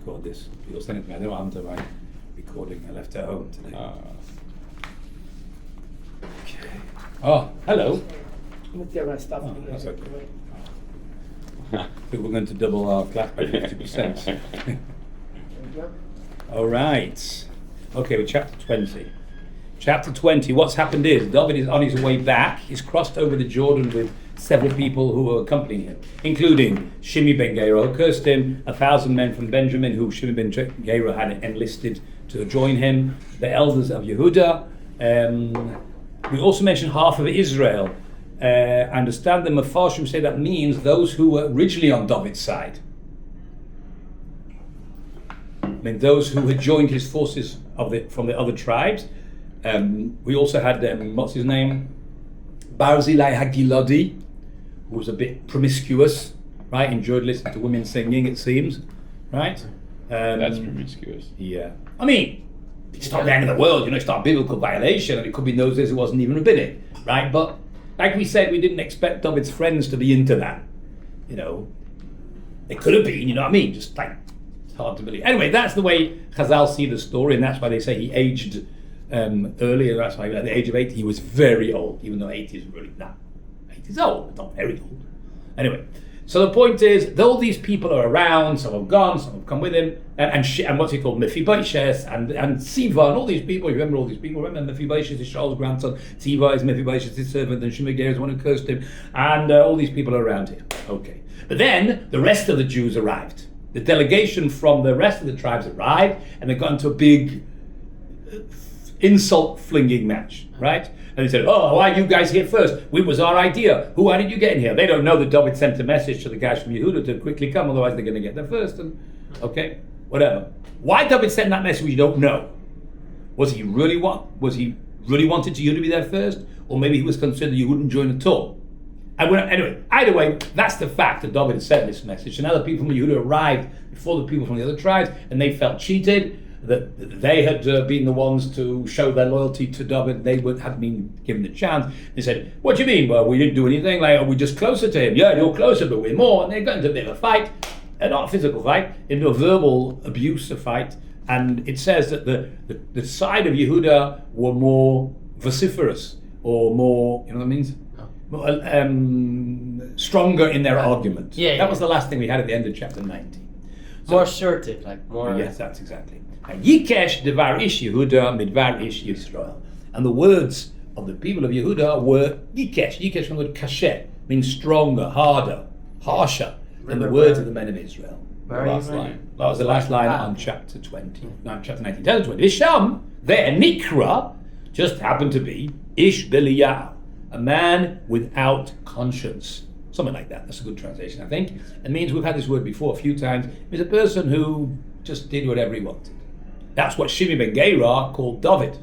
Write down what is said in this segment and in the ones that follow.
record this. You'll send it to me. I don't have to my recording. I left it at home today. Okay. Oh, hello. Let's get my stuff. Oh, that's okay. I think we're going to double our class by 50%. All right. Okay, we're chapter 20. Chapter 20, what's happened is David is on his way back. He's crossed over the Jordan with several people who were accompanying him, including Shimi ben Gera, who cursed him, 1,000 men from Benjamin, who Shimi ben Gera had enlisted to join him, the elders of Yehuda. We also mentioned half of Israel. I understand the Mefarshim say that means those who were originally on David's side. I mean, those who had joined his forces from the other tribes. We also had, what's his name? Barzillai Hagiladi, who was a bit promiscuous, right? Enjoyed listening to women singing, it seems, right? That's promiscuous. Yeah. I mean, it's not the end of the world, it's not a biblical violation, and it could be in those days it wasn't even rabbinic, right? But like we said, we didn't expect David's friends to be into that. They could have been, you know what I mean? Just like, it's hard to believe. Anyway, that's the way Chazal see the story, and that's why they say he aged earlier. That's why at the age of 80 he was very old, even though 80 is really not. 80 is old, but not very old. Anyway, so the point is, all these people are around. Some have gone, some have come with him, and what's he called, Mephibosheth and Siva, and all these people. You remember all these people? Remember Mephibosheth is Shaul's grandson, Siva is Mephibosheth's servant, and Shimi is the one who cursed him, and all these people are around here. Okay, but then the rest of the Jews arrived. The delegation from the rest of the tribes arrived, and they got into a big insult flinging match, right? And he said, oh, why are you guys here first? It was our idea. Why did you get in here? They don't know that David sent a message to the guys from Yehuda to quickly come, otherwise they're going to get there first. And okay, whatever. Why David sent that message, we don't know. Was he really wanted you to be there first? Or maybe he was concerned that you wouldn't join at all. Anyway, either way, that's the fact that David sent this message. And now the people from Yehuda arrived before the people from the other tribes, and they felt cheated. That they had been the ones to show their loyalty to David. They hadn't been given the chance. They said, what do you mean? Well, we didn't do anything. Like, are we just closer to him? Yeah, you're closer, but we're more. And they got into a bit of a fight, not a physical fight, into a verbal abuse, a fight. And it says that the side of Yehuda were more vociferous, or more, you know what that means? More, stronger in their argument. Yeah, that was the last thing we had at the end of chapter 19. So, more assertive, like more. Yes, that's exactly. Yikesh devar ish Yehuda midvar ish Yisrael. And the words of the people of Yehuda were Yikesh. Yikesh from the word kashet, means stronger, harder, harsher than the words of the men of Israel. The last line. That was the last line on chapter 20. No, chapter 19. Chapter 20. Isham, there, Nikra, just happened to be Ish Belial, a man without conscience. Something like that. That's a good translation, I think. It means, we've had this word before a few times, it means a person who just did whatever he wanted. That's what Shimi ben Gera called David.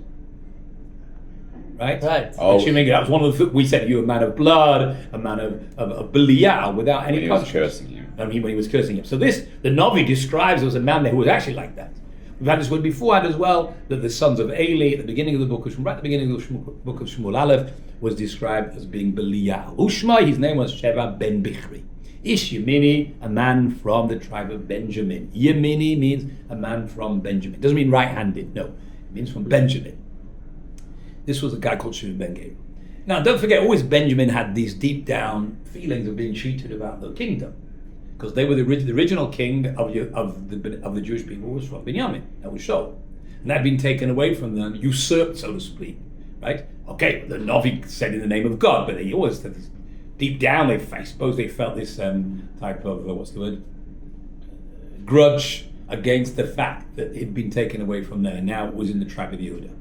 Right? Oh. Shimi ben Gera, that was one of the, we said, you were a man of blood, a man of Belial, without any conscience. When he was cursing him. I mean, when he was cursing him. So the Navi describes as a man there who was actually like that. We've had this word beforehand as well, that the sons of Eli, at the beginning of the book of Shmuel, right at the beginning of the book of Shmuel Aleph, was described as being Belial. Ushma, his name was Sheva ben Bichri. Ish Yemini, a man from the tribe of Benjamin. Yemini means a man from Benjamin. It doesn't mean right-handed, no. It means from Benjamin. This was a guy called Shimon ben Gera. Now, don't forget, always Benjamin had these deep-down feelings of being cheated about the kingdom, because they were the original king of the Jewish people was from Benjamin. That was Shaul. And that had been taken away from them, usurped, so to speak. Right? Okay, the Navi said in the name of God, but they always said this. Deep down, I suppose they felt this type of, grudge against the fact that it had been taken away from there. Now it was in the tribe of Yehuda.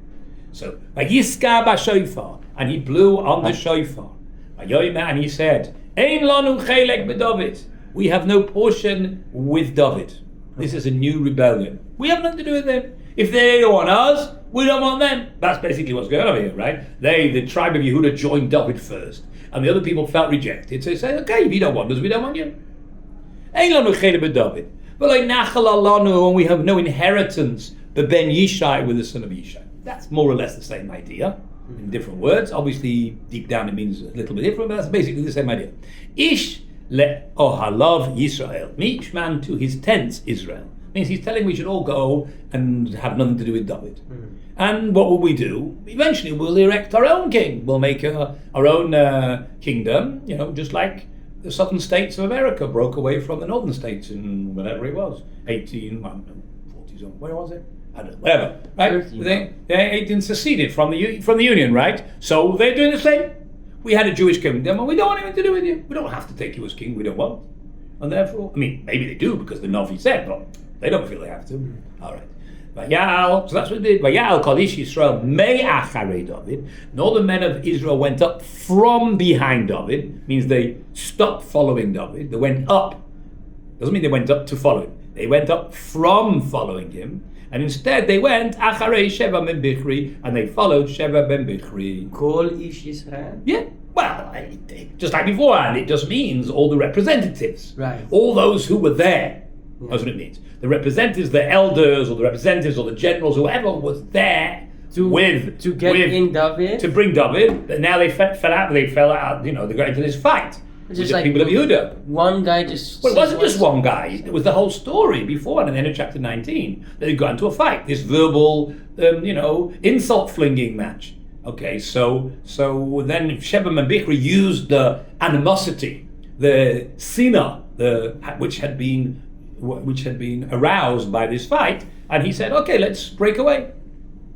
So, Yiska b'shofar, and he blew on the shofar. And he said, Ein lanu chelek b'David. We have no portion with David. This is a new rebellion. We have nothing to do with them. If they don't want us, we don't want them. That's basically what's going on here, right? The tribe of Yehuda, joined David first. And the other people felt rejected, so they said, okay, if you don't want us, we don't want you. But like Nachal Alanu, and we have no inheritance, but Ben Yishai with the son of Yishai. That's more or less the same idea, in different words. Obviously, deep down it means a little bit different, but that's basically the same idea. Ish le ohalav Yisrael, each man to his tents Israel. means he's telling we should all go and have nothing to do with David. And what will we do? Eventually we'll erect our own king. We'll make our own kingdom, just like the southern states of America broke away from the northern states in whatever it was, 1840s, where was it? I don't know, whatever, right? They seceded from the Union, right? So they're doing the same. We had a Jewish kingdom, and we don't want anything to do with you. We don't have to take you as king. We don't want. And therefore, maybe they do because the Navi said, but they don't feel they have to. All right. Vayal, so that's what they did. Vayal called Ish Yisrael me'acharei David. And all the men of Israel went up from behind David. Means they stopped following David. They went up. Doesn't mean they went up to follow him. They went up from following him. And instead they went acharei Sheva ben Bichri, and they followed Sheva ben Bichri. Kol Ish Yisrael? Yeah. Well, just like beforehand, it just means all the representatives. Right. All those who were there. Yeah. That's what it means. The representatives, the elders, or the representatives, or the generals, whoever was there to get in David, to bring David. But now they fell out. They got into this fight. Just like people of Yehuda. One guy just. Well, it wasn't just one guy. It was the whole story before, and at the end of chapter 19, they got into a fight. This verbal, insult flinging match. Okay, so then Sheba and Bichri used the animosity, the sina, which had been aroused by this fight, and he said, "Okay, let's break away."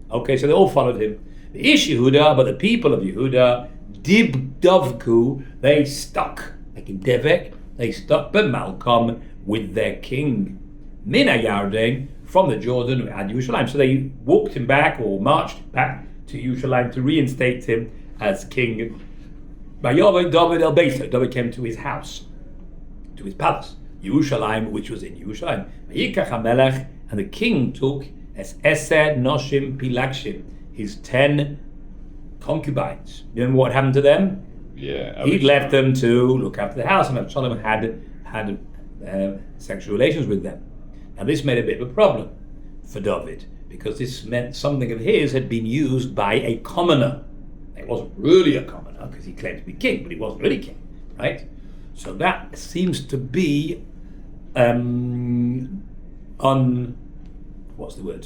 Okay, so they all followed him. The Ish Yehuda, but the people of Yehuda, Dib Dovku, they stuck, like in Devek, they stuck B'Malcolm with their king, Mina Yarden, from the Jordan at Yerushalayim. So they walked him back or marched back to Yerushalayim to reinstate him as king. Vayovav David el Beis. David came to his house, to his palace, Yerushalayim, which was in Yerushalayim. Vayikach HaMelech, and the king took as Esed Noshim Pilakshim, his 10 concubines. You remember what happened to them? Yeah. He'd left them to look after the house, and Absalom had sexual relations with them. Now this made a bit of a problem for David, because this meant something of his had been used by a commoner. It wasn't really a commoner, because he claimed to be king, but he wasn't really king, right? So that seems to be what's the word?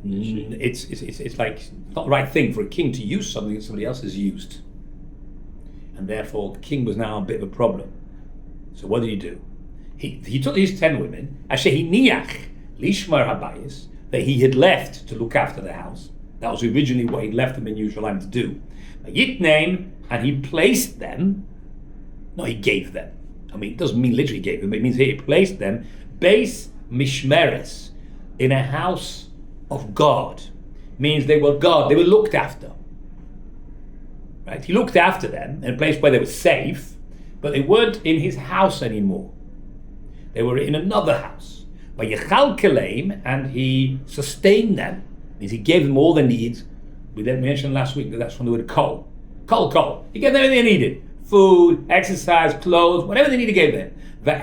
It's like not the right thing for a king to use something that somebody else has used, and therefore the king was now a bit of a problem. So what did he do? He took these 10 women, asher hiniach lishmar habayis, that he had left to look after the house. That was originally what he'd left them in Yerushalayim to do. Yitnaim, and he placed them. No, he gave them. It doesn't mean literally gave them. It means he placed them beis mishmeres, in a house of God. Means they were God. They were looked after. Right? He looked after them in a place where they were safe, but they weren't in his house anymore. They were in another house. And he sustained them. Means he gave them all their needs. We mentioned last week that that's from the word kol. Kol. He gave them everything they needed. Food, exercise, clothes, whatever they needed, he gave them. But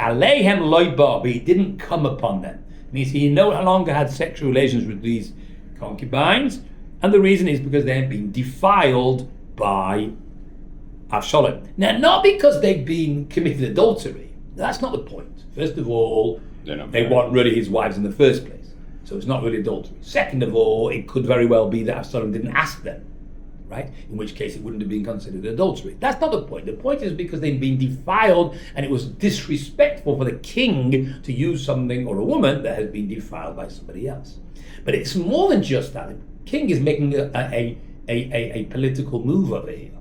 he didn't come upon them. Means he no longer had sexual relations with these concubines, and the reason is because they had been defiled by Avshalom. Now, not because they'd been committed adultery. That's not the point. First of all, they weren't really his wives in the first place, so it's not really adultery. Second of all, it could very well be that Avshalom didn't ask them, right? In which case it wouldn't have been considered adultery. That's not the point. The point is because they'd been defiled, and it was disrespectful for the king to use something or a woman that had been defiled by somebody else. But it's more than just that. The king is making a political move over here.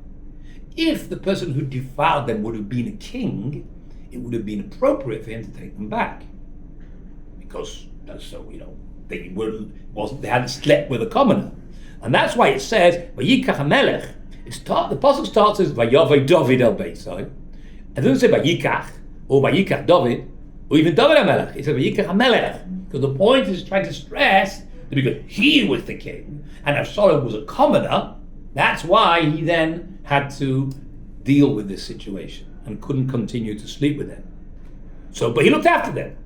If the person who defiled them would have been a king, it would have been appropriate for him to take them back, because they hadn't slept with a commoner. And that's why it says, Vayikach HaMelech. The pasuk starts as Vayovav David el Beisai. It doesn't say Vayikach or Vayikach David or even David HaMelech. It says Vayikach HaMelech, because the point is trying to stress that because he was the king and Absalom was a commoner, that's why he then had to deal with this situation and couldn't continue to sleep with them. But he looked after them.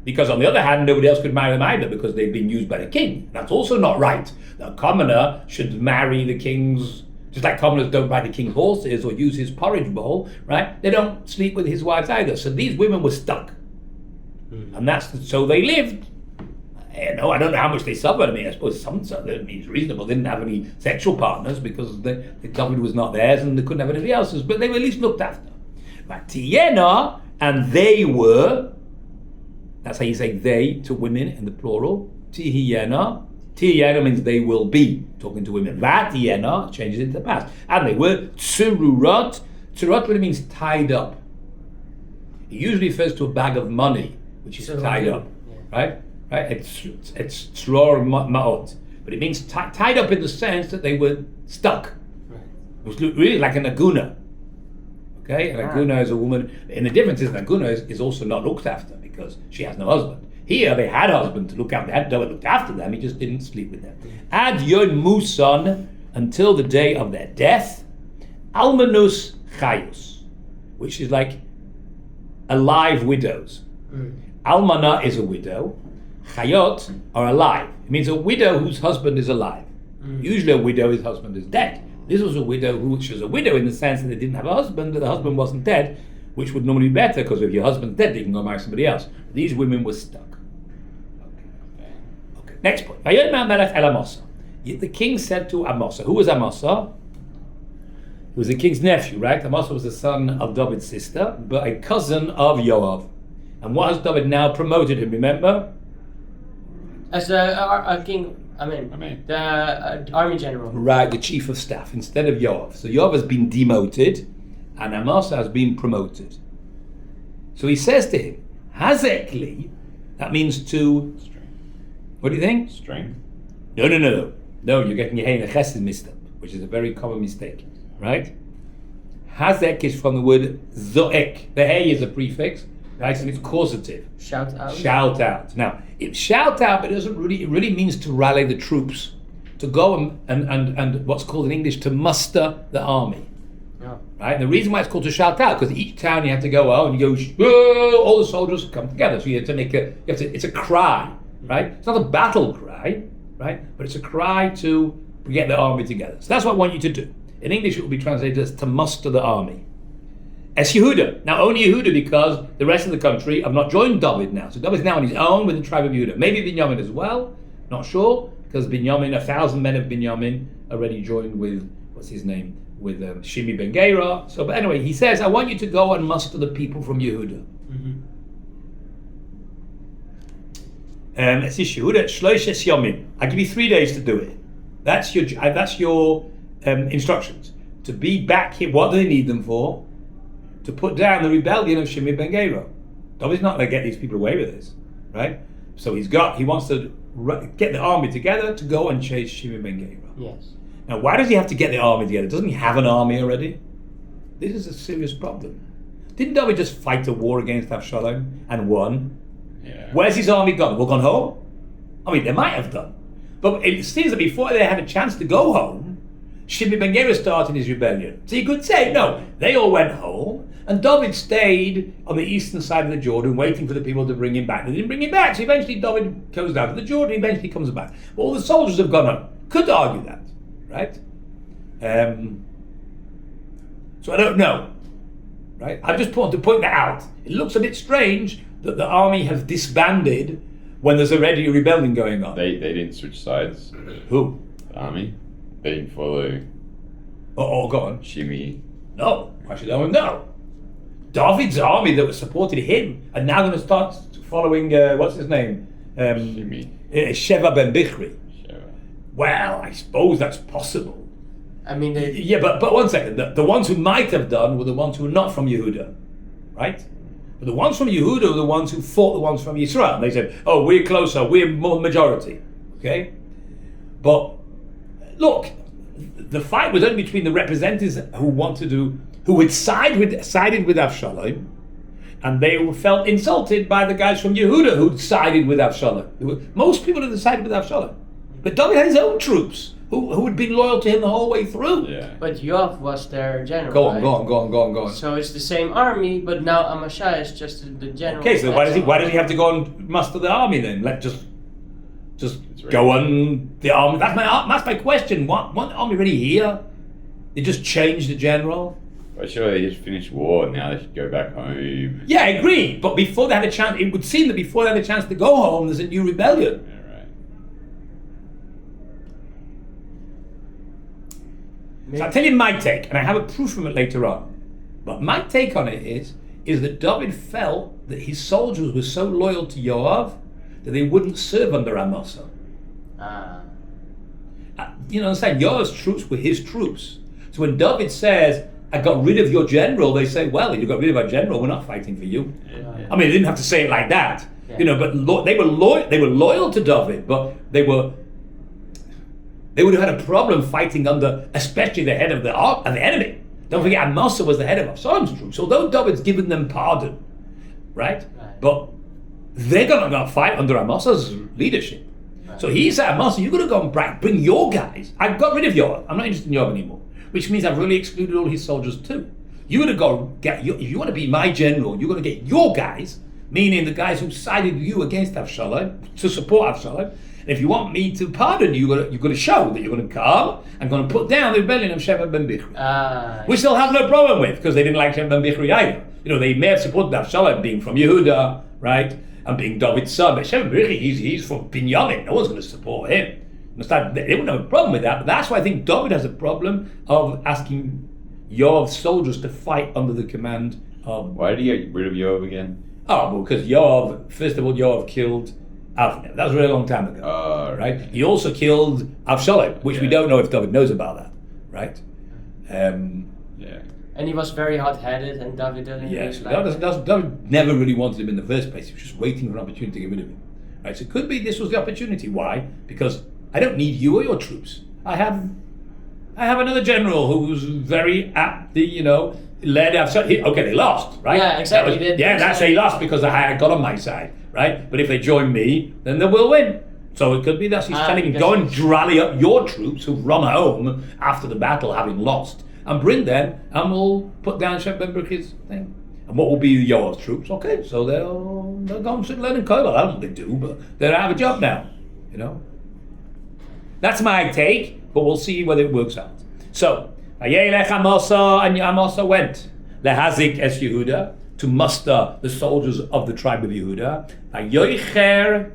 Because on the other hand, nobody else could marry them either, because they've been used by the king. That's also not right. The commoner should marry the king's, just like commoners don't ride the king's horses or use his porridge bowl, right? They don't sleep with his wives either. So these women were stuck. And so they lived I don't know how much they suffered. I mean, I suppose some it means reasonable. They didn't have any sexual partners because the David was not theirs and they couldn't have anybody else's, but they were at least looked after. But Tiena, and they were, that's how you say they to women in the plural. Tihiena means they will be, talking to women. Vatiena changes into the past. And they were tsururot. Tsururot really means tied up. It usually refers to a bag of money, which is tied up, right? Right? It's tsuror ma'ot. But it means tied up in the sense that they were stuck. Right. It was really like an aguna. Okay? An aguna is a woman, and the difference is an aguna is also not looked after because she has no husband. Here they had a husband to look after. They had no one looked after them. He just didn't sleep with them. Ad yon muson, until the day of their death. Almanus chayus, which is like alive widows. Almana is a widow. Chayot are alive. It means a widow whose husband is alive. Usually a widow whose husband is dead. This was a widow which was a widow in the sense that they didn't have a husband, but the husband wasn't dead, which would normally be better because if your husband's dead, you can go marry somebody else. These women were stuck. Okay. Next point. The king said to Amasa. Who was Amasa? He was the king's nephew, right? Amasa was the son of David's sister, but a cousin of Yoav. And what has David now promoted him, remember? As a king, the army general. Right, the chief of staff, instead of Yoav. So Yoav has been demoted, and Amasa has been promoted. So he says to him, Hazekli, that means to... Strength. What do you think? Strength. No, you're getting your hey and chesed mixed up, which is a very common mistake, right? Hazek is from the word zoek. The hey is a prefix, right? And it's causative. Shout out. Shout out. Now, it shout out, but it really means to rally the troops, to go and what's called in English to muster the army. Yeah. Right? And the reason why it's called to shout out, because each town you have to go out and you go, all the soldiers come together. So you have to make it's a cry, right? It's not a battle cry, right? But it's a cry to get the army together. So that's what I want you to do. In English, it will be translated as to muster the army. Es Yehuda. Now, only Yehuda because the rest of the country have not joined David now. So David's now on his own with the tribe of Yehuda. Maybe Binyamin as well. Not sure, because Binyamin, 1,000 men of Binyamin already joined with, what's his name? With Shimi ben Gera. So, but anyway, he says, I want you to go and muster the people from Yehuda. Es Yehuda, Shloishes Yomim. I give you 3 days to do it. That's your instructions. To be back here. What do they need them for? To put down the rebellion of Shimi ben Gera. David's not going to get these people away with this, right? So he wants to get the army together to go and chase Shimi ben Gera. Yes. Now, why does he have to get the army together? Doesn't he have an army already? This is a serious problem. Didn't David just fight a war against Avshalom and won? Yeah. Where's his army gone? Well, gone home? I mean, they might have done. But it seems that before they had a chance to go home, Shimi ben Gera started his rebellion. So you could say, no, they all went home, and David stayed on the eastern side of the Jordan waiting for the people to bring him back. They didn't bring him back, so eventually David goes down to the Jordan, eventually comes back. But all the soldiers have gone home. Could argue that, right? So I don't know, right? I just want to point that out. It looks a bit strange that the army has disbanded when there's already a rebellion going on. They didn't switch sides. Who? The army. They didn't follow Oh, go on. Shimi. No, actually, no. David's army that was supported him are now going to start following, what's his name? Shimi. Sheva ben Bichri. Sheva. Well, I suppose that's possible. I mean, Yeah, but one second. The ones who might have done were the ones who were not from Yehuda, right? But the ones from Yehuda were the ones who fought the ones from Yisrael. And they said, oh, we're closer, we're more majority, okay? But look, the fight was only between the representatives who had sided with Avshalom, and they felt insulted by the guys from Yehuda who'd sided with Avshalom. Most people had sided with Avshalom. But David had his own troops who had been loyal to him the whole way through. Yeah. but Yoav was their general. Go on, right? go on. So it's the same army, but now Amashai is just the general. Okay, so why does he have to go and muster the army then? Just go on the army. That's my question. What army already here? They just changed the general. But surely they just finished war and now they should go back home. Yeah, I agree. But before they had a chance, it would seem that before they had a chance to go home, there's a new rebellion. Yeah, So I'll tell you my take, and I have a proof from it later on. But my take on it is that David felt that his soldiers were so loyal to Yoav that they wouldn't serve under Amasa. You know what I'm saying? Yoav's troops were his troops. So when David says, I got rid of your general, they say, well, you got rid of our general, we're not fighting for you. I mean, they didn't have to say it like that. You know, but they were loyal to David, but they would have had a problem fighting under, especially the head of the enemy. Don't forget, Amasa was the head of Absalom's troops. Although David's given them pardon, right? But they're going to fight under Amasa's leadership. So he said, Amasa, you're going to go and bring your guys. I've got rid of Yoav. I'm not interested in Yoav anymore. Which means I've really excluded all his soldiers too. You're going to go get, if you want to be my general, you're going to get your guys, meaning the guys who sided with you against Avshalom, to support Avshalom. And if you want me to pardon you, you're going to show that you're going to come and going to put down the rebellion of Sheva ben Bichri. Which they'll have no problem with, because they didn't like Sheva ben Bichri either. You know, they may have supported Avshalom being from Yehuda, right? And being David's son. But Sheva ben Bichri, he's from Binyamin. No one's going to support him. They wouldn't have a problem with that, but that's why I think David has a problem of asking Yoav's soldiers to fight under the command of... Why did he get rid of Yoav again? Oh, well, because Yoav, first of all, Yoav killed Avner. That was a really long time ago, right? He also killed Avshalom, which we don't know if David knows about that, right? And he was very hot-headed, and David didn't. Yes, David never really wanted him in the first place. He was just waiting for an opportunity to get rid of him, right? So it could be this was the opportunity. Why? Because I don't need you or your troops. I have another general who's very apt, led. Okay, they lost, right? Yeah, exactly. They lost because I got on my side, right? But if they join me, then they will win. So it could be that he's telling him, go and rally up your troops who've run home after the battle, having lost, and bring them, and we'll put down Shep ben Bichri's thing. And what will be Yoav's troops? Okay, so they'll go and sit learning Kollel. I don't know what they do, but they'll have a job now, That's my take, but we'll see whether it works out. So, Vayelech Amasa, and Amasa went lehazik es Yehuda, to muster the soldiers of the tribe of Yehuda. Vayoicher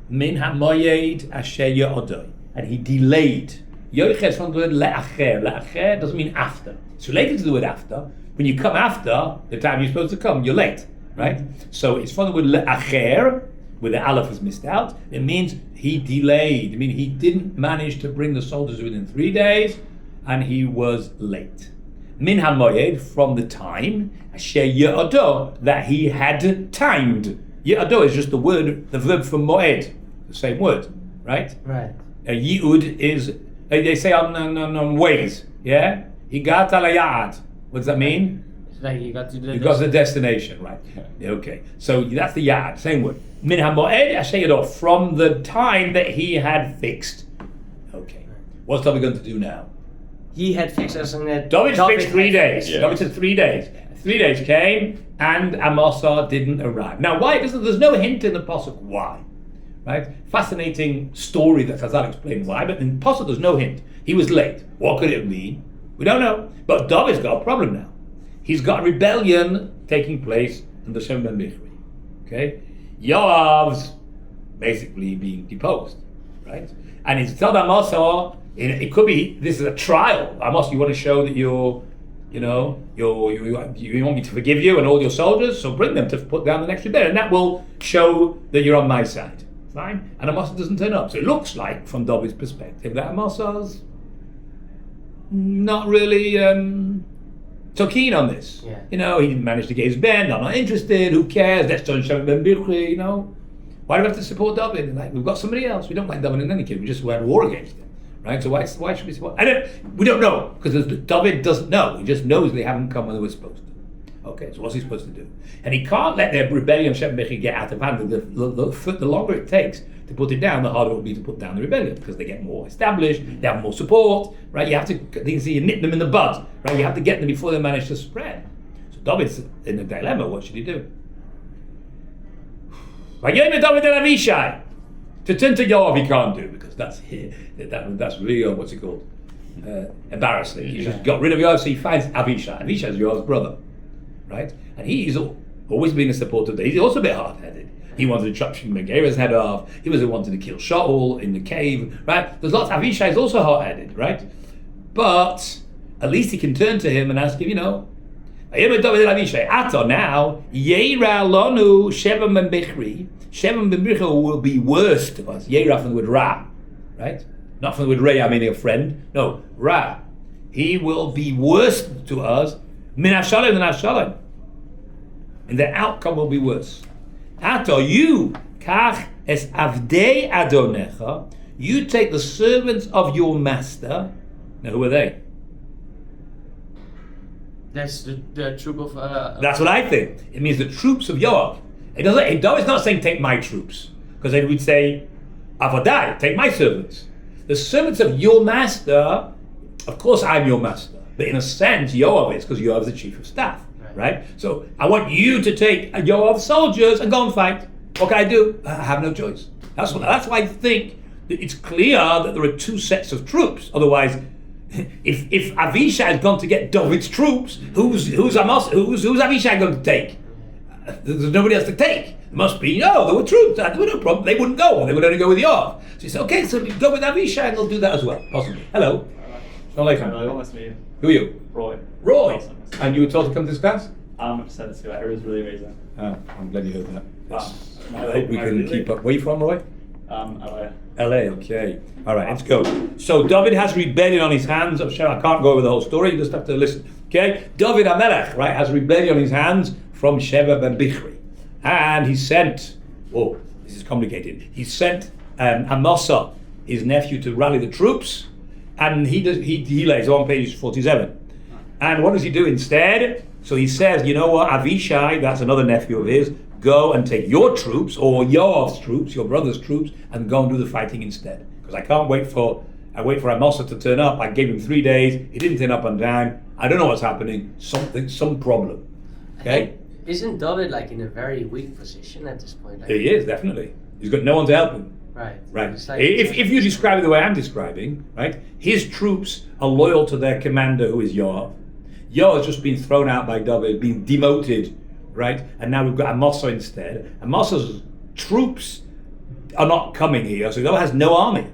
min hamoyed asher ye'odoi, and he delayed. Yoicher is from the word le'acher. Le'acher doesn't mean after. It's related to the word after. When you come after the time you're supposed to come, you're late, right? So it's from the word le'acher, where the aleph is missed out. It means he delayed. I mean, he didn't manage to bring the soldiers within 3 days, and he was late. Min hamoyed, from the time, asher ye'odo, that he had timed. Ye'odo is just the verb from moed, the same word, right? Right. Yi'ud is, they say on ways, yeah? Higat al hayad. What does that mean? It's like you got to the destination, right? Okay, so that's the yad, same word. Min hamoed asher ye'odo, from the time that he had fixed. Okay, what's David going to do now? He had fixed us in that. David fixed 3 days. Yeah. David said 3 days. 3 days came, and Amasa didn't arrive. Now, why? There's no hint in the Pasuk why, right? Fascinating story that Chazal explained why, but in the Pasuk there's no hint. He was late. What could it mean? We don't know. But David's got a problem now. He's got a rebellion taking place in the Sheva ben Bichri. Okay? Yoav's basically being deposed, right? And he's told Amasa, it could be this is a trial. Amasa, you want to show that you want me to forgive you and all your soldiers, so bring them to put down the next rebellion, and that will show that you're on my side. Fine? And Amasa doesn't turn up. So it looks like, from David's perspective, that Amasa's not really so keen on this. Yeah. He didn't manage to get his band. I'm not interested. Who cares? Let's join Sheva ben Bichri. Why do we have to support David? We've got somebody else. We don't like David in any case. We just had a war against him, right? So why should we support? We don't know, because David doesn't know. He just knows they haven't come when they were supposed to. Okay, so what's he supposed to do? And he can't let their rebellion of Sheva ben Bichri get out of hand. The longer it takes to put it down, the harder it will be to put down the rebellion, because they get more established, they have more support, right? You have to, you nip them in the bud, right? You have to get them before they manage to spread. So David's in a dilemma. What should he do? To turn to Yoav he can't do, because that's really what's it called? Embarrassing. He just got rid of Yoav, so he finds Avishai. Avishai is Yoav's brother, right? And he's always been a supporter of David. He's also a bit hard-headed. He wanted to chop Megera's head off. He was the one to kill Shaul in the cave, right? There's lots. Avishai is also hot-headed, right? But at least he can turn to him and ask him, Ato now, Yeira Lonu Sheva Ben Bichri. Sheva Ben Bichri will be worse to us. Yeira from the word Ra, right? Not from the word Reya, meaning a friend. No, Ra. He will be worse to us min Avshalom than Avshalom. And the outcome will be worse. Ato, you, Kach es Avdei Adonecha, you take the servants of your master. Now, who are they? That's the troop of. That's what I think. It means the troops of Yoav. David's not saying take my troops, because they would say, Avadai, take my servants. The servants of your master, of course I'm your master, but in a sense Yoav is, because Yoav is the chief of staff, right? So I want you to take Yoav's soldiers and go and fight. What can I do? I have no choice. That's why I think that it's clear that there are two sets of troops. Otherwise, if Avishai has gone to get David's troops, who's Avishai going to take? There's nobody else to take. It must be, no, there were troops. There were no problem. They wouldn't go. They would only go with Yoav. So he said, okay, so go with Avishai and they'll do that as well, possibly. Hello. Hello, nice to meet you. Who are you? Roy. Roy. And you were told to come to this class? I'm excited to. It was really amazing. Oh, I'm glad you heard that. I I hope we can keep up. Where are you from, Roy? LA. LA, okay. All right, let's go. So David has rebellion on his hands. I'm sure I can't go over the whole story. You just have to listen. Okay? David HaMelech, right, has rebellion on his hands from Sheva Ben Bichri. And he sent, this is complicated. He sent Amasa, his nephew, to rally the troops. And he lays on page 47. And what does he do instead? So he says, you know what, Avishai, that's another nephew of his, go and take your troops, or Yoav's troops, your brother's troops, and go and do the fighting instead. Because I wait for Amasa to turn up. I gave him 3 days, he didn't turn up on time. I don't know what's happening, some problem. Okay? Isn't David like in a very weak position at this point? Like, He is, definitely. He's got no one to help him. Right. Right. Like, If you describe it the way I'm describing, right, his troops are loyal to their commander, who is Yoav. Yoav has just been thrown out by David, been demoted, right? And now we've got Amasa instead. Amasa's troops are not coming here, so Yoav has no army,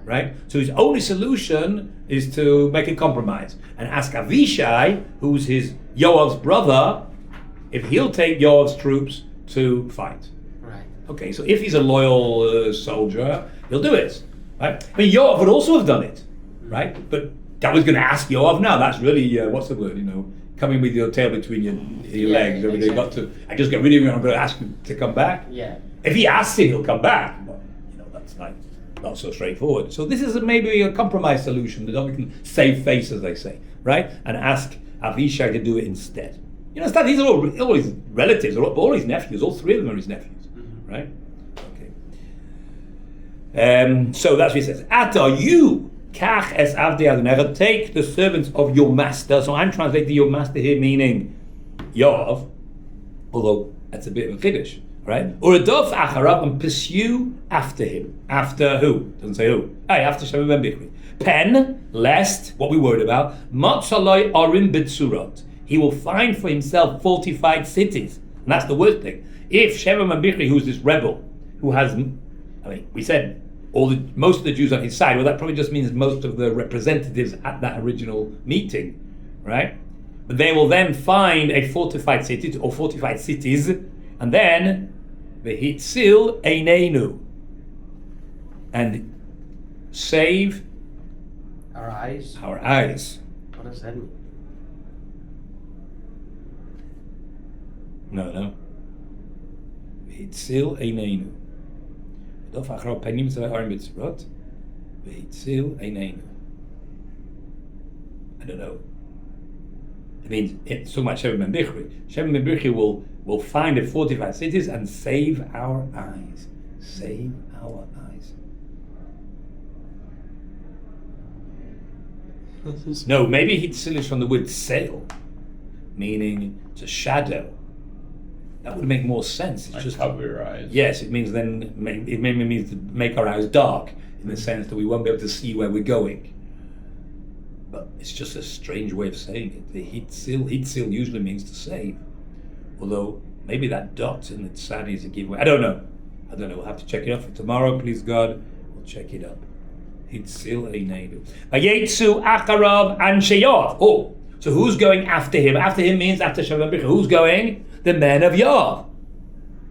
right? So his only solution is to make a compromise and ask Avishai, who's his Yoav's brother, if he'll take Yoav's troops to fight. Okay, so if he's a loyal soldier, he'll do it, right? I mean, Yoav would also have done it, right? But that was going to ask Yoav. Now that's really what's the word? Coming with your tail between your legs. Exactly. They got to. I just get rid of him. I'm going to ask him to come back. Yeah. If he asks him, he'll come back. But that's not so straightforward. So this is maybe a compromise solution that we can save face, as they say, right? And ask Avishai to do it instead. These are all his relatives, all his nephews. All three of them are his nephews. Right? Okay. So that's what he says. Ata, you, kach es avdei Adonai, take the servants of your master. So I'm translating your master here meaning Yoav, although that's a bit of a chiddush, right? Uradov acharav, and pursue after him. After who? Doesn't say who. After Sheva Ben Bichri. Pen, lest, what we worried about, Matzaloi orim b'tzurot. He will find for himself fortified cities. And that's the worst thing. If Sheva Ben Bichri, who's this rebel, who has, we said most of the Jews on his side, well, that probably just means most of the representatives at that original meeting, right? But they will then find a fortified city or fortified cities, and then v'hitzil eineinu, and save our eyes. Our eyes. What does that mean? No. V'hitzil eineinu. V'dof achar panim tzavei mitzvot. V'hitzil eineinu. I don't know. It means it's so much Sheva Ben Bichri. Sheva Ben Bichri will find the fortified cities and save our eyes. Save our eyes. No, maybe hitzil is from the word sail, meaning to shadow. That would make more sense. It's just cover your eyes. Yes, it means then it maybe means to make our eyes dark in the sense that we won't be able to see where we're going. But it's just a strange way of saying it. The hitzil usually means to save. Although maybe that dot in the tzadi is a giveaway. I don't know. We'll have to check it out for tomorrow. Please God, we'll check it up. Hitzil Eineinu. Vayetzu Acharav Anshe Yoav. Oh, so who's going after him? After him means after Shaul HaMelech. Who's going? The men of Yoav.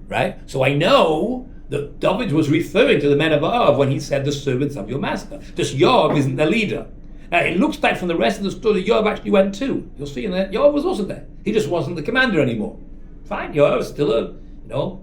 Right? So I know that David was referring to the men of Yoav when he said the servants of your master. Just Yoav isn't the leader. Now it looks like from the rest of the story Yoav actually went too. You'll see in that Yoav was also there. He just wasn't the commander anymore. Fine, Yoav is still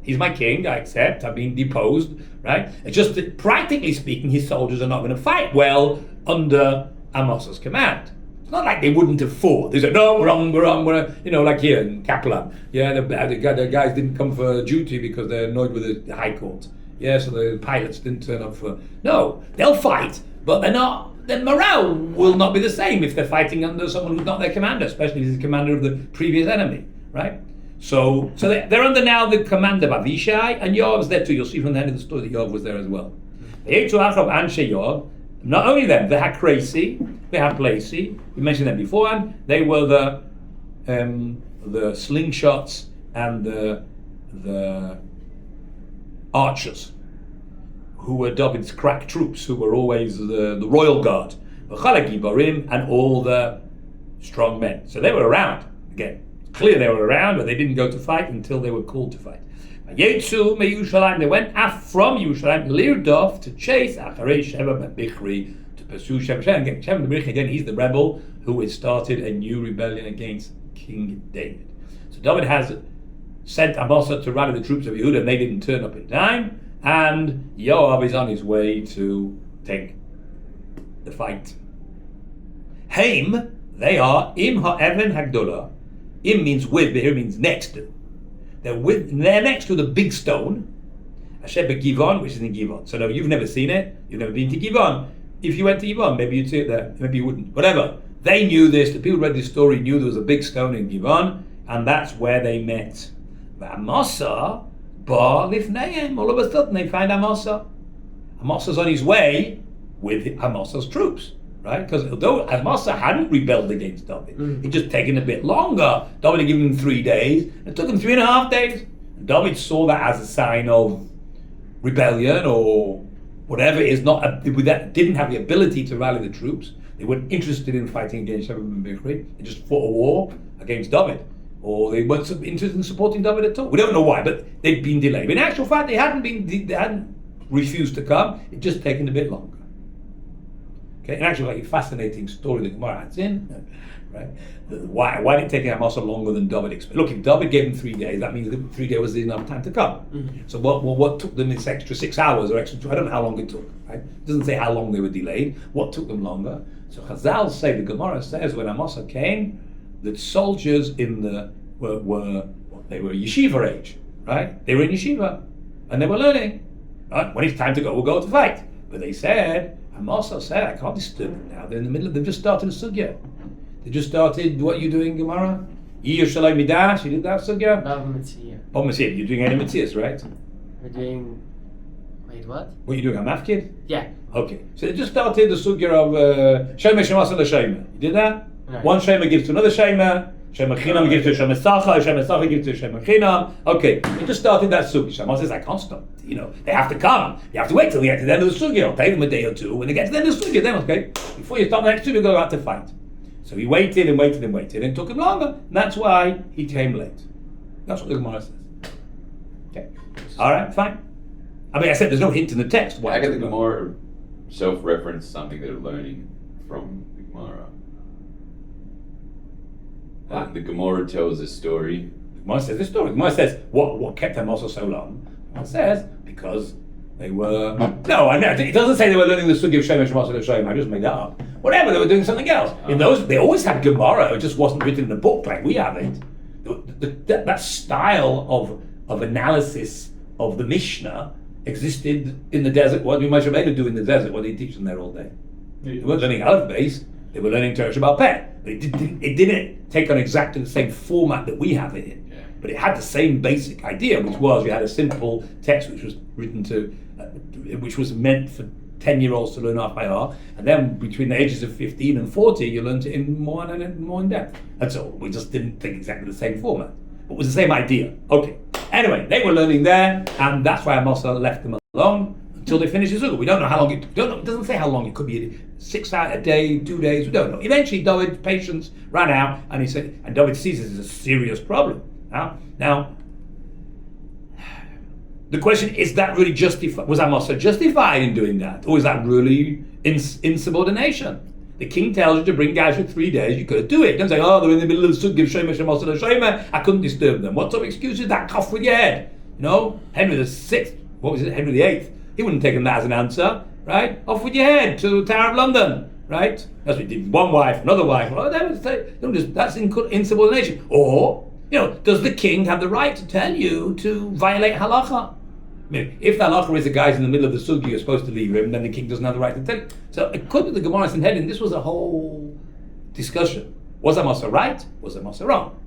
he's my king, I accept, I've been deposed, right? It's just that practically speaking, his soldiers are not going to fight well under Amos's command. It's not like they wouldn't have fought. They said, no, we're on, like here in Kaplan. Yeah, the guys didn't come for duty because they're annoyed with the High Court. Yeah, so the pilots didn't turn up for... No, they'll fight, but they're not... Their morale will not be the same if they're fighting under someone who's not their commander, especially if he's the commander of the previous enemy, right? So they're under now the command of Avishai, and Yoav's there too. You'll see from the end of the story that Yoav was there as well. Not only them, the Hakresi, the Haplesi, we mentioned them beforehand. They were the slingshots and the archers, who were David's crack troops, who were always the royal guard, and all the strong men. So they were around again. Clear they were around, but they didn't go to fight until they were called to fight. They went from Yerushalayim, Lirdov, to chase Acharei Sheva ben Bichri, to pursue Sheva ben Bichri. Again, he's the rebel who had started a new rebellion against King David. So David has sent Amasa to rally the troops of Yehuda, and they didn't turn up in time. And Yoav is on his way to take the fight. Haim, they are Im ha'even hagdolah. Im means with, but here means next to. They're next to the big stone, Asher Givon, which is in Givon. So no, you've never seen it. You've never been to Givon. If you went to Givon, maybe you'd see it there. Maybe you wouldn't. Whatever. They knew this. The people who read this story knew there was a big stone in Givon, and that's where they met. Amasa bar lifneim. All of a sudden, they find Amasa. Amasa's on his way with Amasa's troops. Right? Because although Amasa hadn't rebelled against David, it just taken a bit longer. David had given him 3 days. It took him 3.5 days. And David saw that as a sign of rebellion or whatever it is. Didn't have the ability to rally the troops. They weren't interested in fighting against Sheva ben Bichri. They just fought a war against David. Or they weren't interested in supporting David at all. We don't know why, but they'd been delayed. But in actual fact, they hadn't refused to come. It just taken a bit longer. Okay, and actually, a fascinating story that Gemara adds in, right? Why did it take Amasa longer than David expected? Look, if David gave him 3 days, that means that 3 days was enough time to come. Mm-hmm. So what took them this extra 6 hours or extra 2? I don't know how long it took. Right? It doesn't say how long they were delayed. What took them longer? So Chazal say, the Gemara says, when Amasa came, that soldiers were yeshiva age, right? They were in yeshiva and they were learning. Right? When it's time to go, we'll go to fight. But they said. Amasa said, I can't disturb them now. They're in the middle of, they've just started a sugya. They just started, what are you doing, Gemara? Yiyu Shalom Midash, you did that sugya? Bava Mitzvah. Bava Mitzvah, you're doing any Mitzvahs, right? We're doing, wait, what? What are you doing, a mafkid? Yeah. Okay, so they just started the sugya of Shema Shemasa LaShema. You did that? Right. One Shema gives to another Shema. Shema Chinam gives to Shema Sacha gives to Shema Chinam. Okay, they just started that sugya. Shema says, I can't stop. They have to come. You have to wait till they get to the end of the sugya. It'll take them a day or two. When they get to the end of the sugya, then okay, before you start the next sugya, go out to fight. So he waited and waited and waited, and it took him longer. And that's why he came late. That's what the Gemara says. Okay. All right, fine. I mean, I said there's no hint in the text. Why can the Gemara self-reference something they're learning from the Gemara? The Gemara tells a story. The Gemara says the story. The Gemara says, what kept them also so long? The Gemara says, because they were... No, it doesn't say they were learning the Sugi of Shema Shemasa Shema. I just made that up. Whatever, they were doing something else. In those, they always had Gemara. It just wasn't written in a book like we have it. That style of analysis of the Mishnah existed in the desert. What did Moshe Rabbeinu do in the desert? What did he teach them there all day? They weren't learning Aleph Beis. They were learning Torah Shabbat Peh. It didn't take on exactly the same format that we have it in. Yeah. But it had the same basic idea, which was you had a simple text which was written which was meant for 10-year-olds to learn off by heart, and then between the ages of 15 and 40, you learned it in more in depth. That's all. We just didn't take exactly the same format, but it was the same idea. Okay. Anyway, they were learning there, and that's why Amasa left them alone until they finish the sukkah. We don't know how long it doesn't say how long it could be 6 hours a day, 2 days, we don't know. Eventually David's patience ran out, and he said, and David sees this as a serious problem. Now the question is that really justified? Was Amasa justified in doing that? Or is that really insubordination? The king tells you to bring guys for 3 days, you could do it. Don't say, oh, they're in the middle of the sukkah, give Shema Shema Shema, I couldn't disturb them. What sort of excuse is that? Cough with your head. You know, Henry VI, what was it, Henry VIII? He wouldn't take that as an answer, right? Off with your head to the Tower of London, right? That's what he did. One wife, another wife. Well, that's insubordination. Or, you know, does the king have the right to tell you to violate halacha? I mean, if the halacha is the guy's in the middle of the sukkah, you're supposed to leave him, then the king doesn't have the right to tell you. So according to the Gemara Sanhedrin, this was a whole discussion. Was Amasa right? Was Amasa wrong?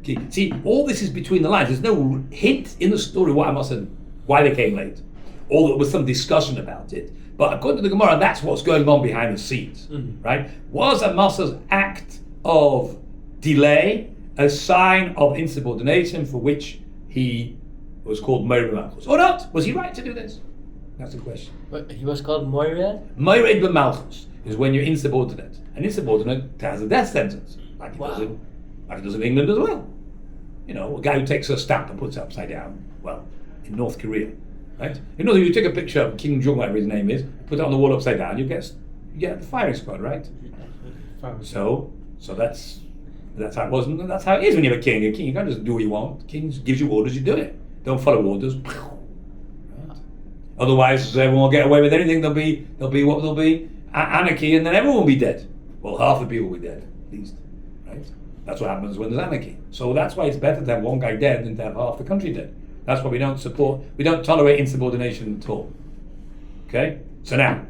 Okay. See, all this is between the lines. There's no hint in the story why they came late. Or there was some discussion about it. But according to the Gemara, that's what's going on behind the scenes, right? Was Amasa's act of delay a sign of insubordination for which he was called Moired B'Malchus? Or not? Was he right to do this? That's the question. But he was called Moired? Moired B'Malchus is when you're insubordinate. An insubordinate has a death sentence, like it does in England as well. You know, a guy who takes a stamp and puts it upside down, well, in North Korea, right? You know, you take a picture of King Jong, whatever his name is, put it on the wall upside down, you get the firing squad, right? So that's how it was, and that's how it is when you have a king. A king, you can't just do what you want. King gives you orders, you do it. Don't follow orders. Right? Otherwise, everyone will get away with anything. There'll be anarchy, and then everyone will be dead. Well, half the people will be dead, at least, right? That's what happens when there's anarchy. So that's why it's better to have one guy dead than to have half the country dead. That's why we don't tolerate insubordination at all. Okay? So now,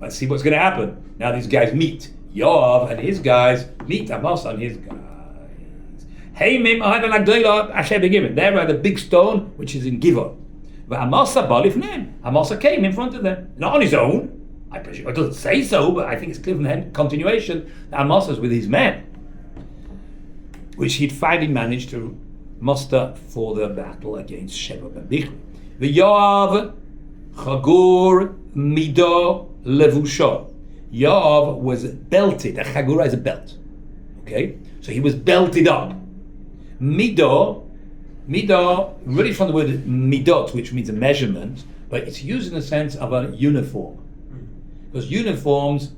let's see what's going to happen. Now these guys meet. Yoav and his guys meet Amasa and his guys. Hey, they're at the big stone, which is in Givon. But Amasa came in front of them. Not on his own. I presume it doesn't say so, but I think it's clear from the continuation that Amasa's with his men, which he'd finally managed to muster for the battle against Sheba ben Bichri. The Yoav Chagur Mido Levusho. Yoav was belted. A chagura is a belt. Okay? So he was belted up. Mido, really from the word midot, which means a measurement, but it's used in the sense of a uniform. Because uniforms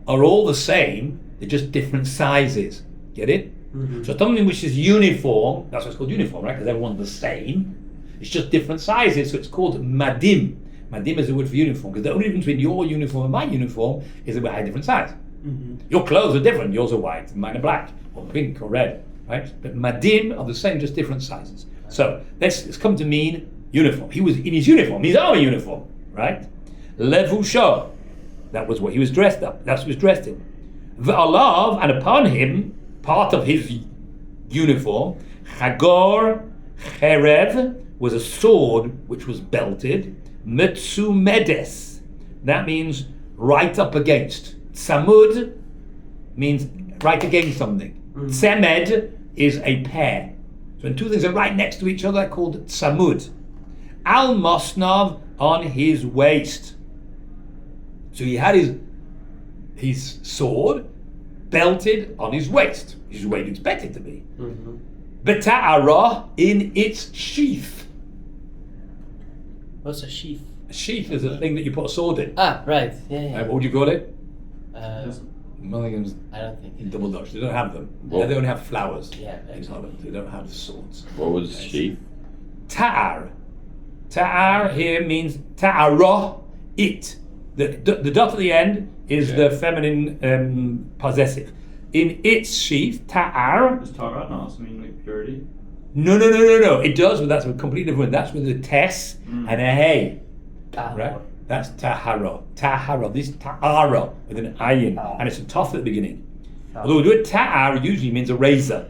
are all the same, they're just different sizes. Get it? So something which is uniform, that's why it's called uniform, right? Because everyone's the same. It's just different sizes, so it's called madim. Madim is the word for uniform, because the only difference between your uniform and my uniform is that we have a different size. Your clothes are different. Yours are white, mine are black, or pink, or red, right? But madim are the same, just different sizes. So it's come to mean uniform. He was in his uniform, his army uniform, right? Levusho, that was what he was dressed up. That's what he was dressed in. V'alav, and upon him, part of his uniform, Chagor Cherev, was a sword which was belted. Metzumedes, that means right up against. Samud means right against something. Tzemed is a pair. So when two things are right next to each other, they're called samud. Al Mosnov, on his waist. So he had his sword belted on his waist, which is the way you'd expect it to be. Beta'ara, in its sheath. What's a sheath? A sheath is a thing that you put a sword in. Ah, right. Yeah. What would you call it? Mulligan's. I don't think. In Double Dutch, they don't have them. They only have flowers. Yeah. In Holland, they don't have swords. What was sheath? Ta'ar. Ta'ar here means ta'ara, it. The dot at the end is the feminine possessive. In its sheath, ta'ar. Does Torah not also mean like purity? No. It does, but that's a completely different. That's with a tes and a hey. Right? That's tahara. Tahara. This ta'ara with an ayin, and it's a tough at the beginning. Although the word ta'ar usually means a razor.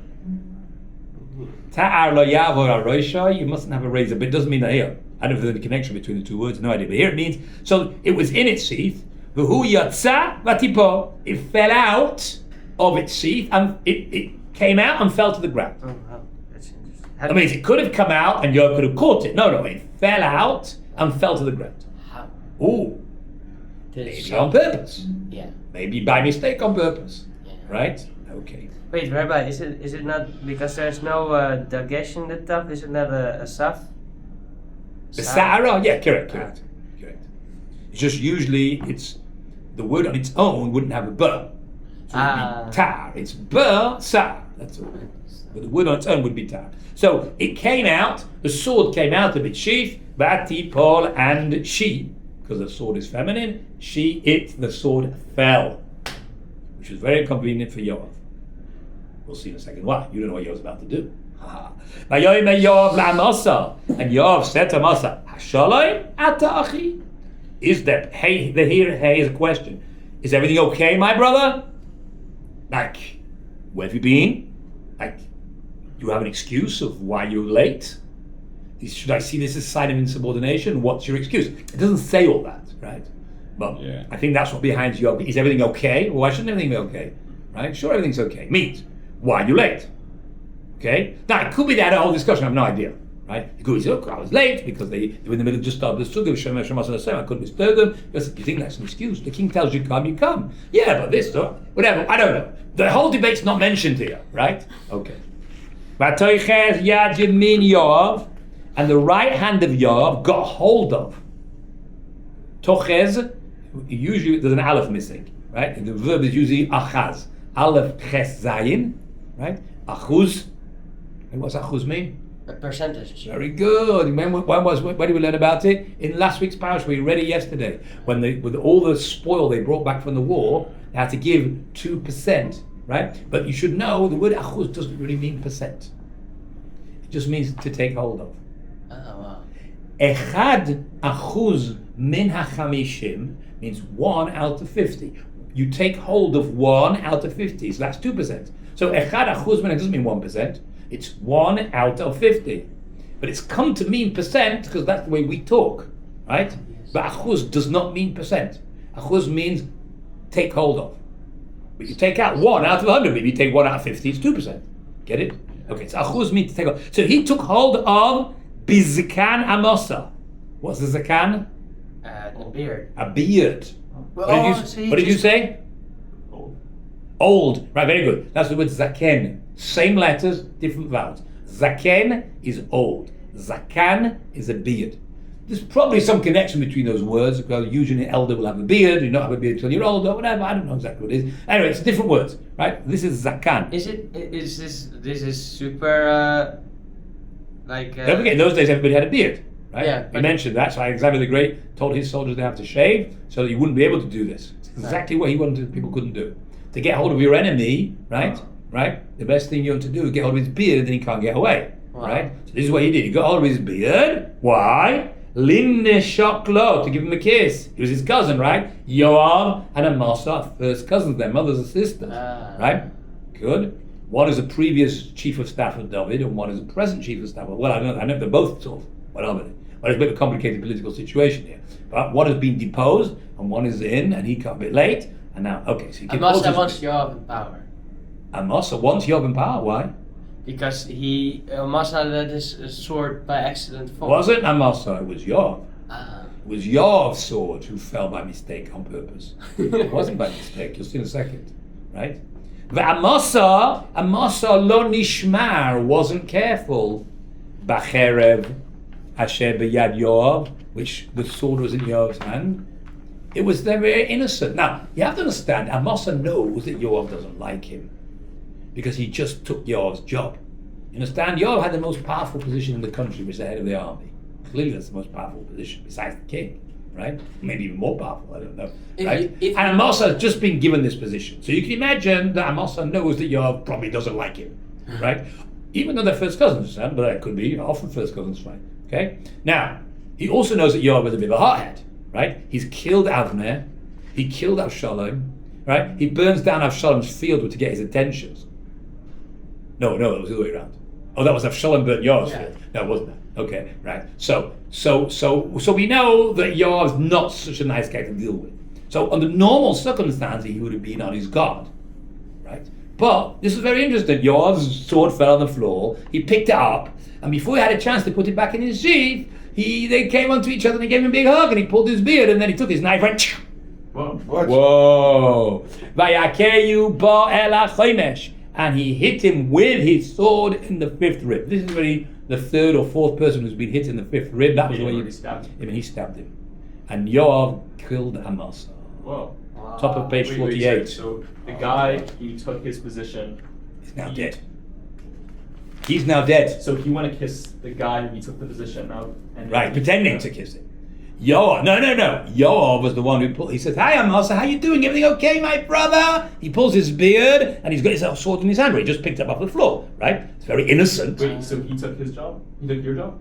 Ta'ar lo yavor aroisha. You mustn't have a razor, but it doesn't mean that here. I don't know if there's any connection between the two words. No idea. But here it means. So it was in its sheath. V'hu yatsa vatipo. It fell out of its sheath and it came out and fell to the ground. Oh wow, that's interesting. That means it could have come out and Yoav could have caught it. No, it fell out and fell to the ground. Ooh, maybe on purpose. Yeah. Maybe by mistake on purpose. Yeah. Right? Okay. Wait, Rabbi, is it not because there's no dagesh in the taf? Is it not a saf? The Sarah? Yeah, correct. It's just usually the word on its own wouldn't have a b. So it would be tar. It's b, sar. That's all. But the word on its own would be tar. So it came out, the sword came out of its sheath, Bati, Paul, and she, because the sword is feminine, the sword fell, which was very inconvenient for Yoav. We'll see in a second why. You don't know what Yoav's about to do. And Yoav said to Amasa, Hashalom ata achi? Is that, hey is a question. Is everything okay, my brother? Like, where have you been? Like, you have an excuse of why you're late? Should I see this as a sign of insubordination? What's your excuse? It doesn't say all that, right? But I think that's what behind Yoav. Is everything okay? Well, why shouldn't everything be okay? Right? Sure, everything's okay. Means, why are you late? Okay? Now, it could be that whole discussion, I have no idea. Right? It could be, look, I was late because they were in the middle of just started the sukkah, I couldn't disturb them. You think that's an excuse? The king tells you come, you come. Yeah, but this, whatever, I don't know. The whole debate's not mentioned here, right? Okay. Vatoichez yad yamin Yoav, and the right hand of Yoav got hold of. Tochez, usually there's an aleph missing, right? And the verb is usually achaz. Aleph ches zayin, right? Achuz. And what's achuz mean? A percentage. Very good. When did we learn about it? In last week's parish, we read it yesterday. With all the spoil they brought back from the war, they had to give 2%, right? But you should know the word achuz doesn't really mean percent. It just means to take hold of. Oh, wow. Echad achuz min hachamishim means 1 out of 50. You take hold of 1 out of 50, so that's 2%. So echad achuz min, it doesn't mean 1%. It's 1 out of 50. But it's come to mean percent because that's the way we talk, right? Yes. But achuz does not mean percent. Achuz means take hold of. But you take out 1 out of 100. Maybe you take 1 out of 50, it's 2%. Get it? Okay, so achuz means to take hold. So he took hold of bizkan amosa. What's the zakan? A beard. A beard. Well, what did you say? Old. Right, very good. That's the word zaken. Same letters, different vowels. Zaken is old. Zakan is a beard. There's probably some connection between those words, because usually an elder will have a beard, you don't have a beard until you're older, whatever, I don't know exactly what it is. Anyway, it's different words, right? This is zakan. Is this super, Don't forget, in those days everybody had a beard, right? Yeah. You mentioned that, so Alexander the Great told his soldiers they have to shave, so that you wouldn't be able to do this. It's exactly what he wanted people couldn't do. To get hold of your enemy, right? The best thing you want to do is get hold of his beard, then he can't get away, right? So this is what he did. He got hold of his beard. Why? Linne Shoklo, to give him a kiss. He was his cousin, right? Yoav and Amasa, first cousins, their mothers and sisters, right? Good. One is a previous chief of staff of David, and one is a present chief of staff. Well, I know they're both sort of, whatever. But it's a bit of a complicated political situation here. But one has been deposed, and one is in, and he got a bit late. And now, okay, so he Amasa wants Yoav in power. Amasa wants Yoav in power. Why? Because Amasa let his sword by accident fall. Wasn't Amasa, it was Yoav. It was Yoav's sword who fell by mistake on purpose. It wasn't by mistake, you'll see in a second, right? But Amasa lo nishmar, wasn't careful. Bacherev asher b'yad Yoav, which the sword was in Yoav's hand. It was very innocent. Now, you have to understand, Amasa knows that Yoav doesn't like him because he just took Yoav's job. You understand? Yoav had the most powerful position in the country, which is the head of the army. Clearly that's the most powerful position, besides the king, right? Maybe even more powerful, I don't know. Right? And Amasa has just been given this position. So you can imagine that Amasa knows that Yoav probably doesn't like him, right? Even though they're first cousins, but that could be, often first cousins, fine. Okay? Now, he also knows that Yoav is a bit of a hothead. Right? He's killed Avner, he killed Avshalom, right? He burns down Avshalom's field to get his attentions. No, it was the other way around. Oh, that was Avshalom burnt Yoav's field. No, it wasn't that. Okay, right. So we know that Yoav's not such a nice guy to deal with. So under normal circumstances, he would have been on his guard, right? But this is very interesting. Yoav's sword fell on the floor, he picked it up, and before he had a chance to put it back in his sheath, they came onto each other and he gave him a big hug and he pulled his beard and then he took his knife and went. Whoa. Whoa! Vayakeyu ba el hachomesh, and he hit him with his sword in the fifth rib. This is really the third or fourth person who's been hit in the fifth rib. That was the way he stabbed him. he stabbed him. And Yoav killed Amasa. Whoa. Top of page Wait, 48. so the guy, he took his position. He's now dead. He's now dead. So he went to kiss the guy who he took the position of. And Right, pretending to kiss him. Yoav, no. Yoav was the one who pulled. He says, "Hi, Amasa, how you doing? Everything okay, my brother?" He pulls his beard and he's got his sword in his hand. Where he just picked it up off the floor. Right? It's very innocent. Wait, so he took his job? He took your job?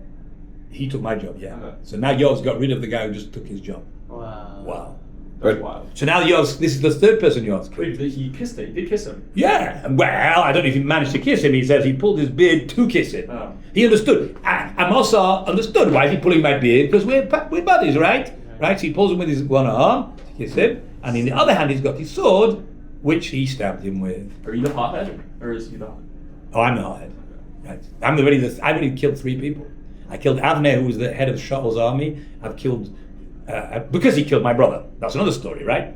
He took my job, yeah. Okay. So now Yoav's got rid of the guy who just took his job. Wow. Wow. That's But- wild. So now Yoav's, this is the third person Yoav's killed. Wait, he kissed it. He did kiss him. Yeah, well, I don't know if he managed to kiss him. He says he pulled his beard to kiss him. Oh. He understood. Amasa understood. Why is he pulling my beard? Because we're buddies, right? Right? So he pulls him with his one arm to kiss him, and in the other hand he's got his sword, which he stabbed him with. Are you the hothead? Or is he the hothead? Oh, I'm the hothead. Right? I've already killed 3 people. I killed Avner, who was the head of Shaul's army. I've killed because he killed my brother. That's another story, right?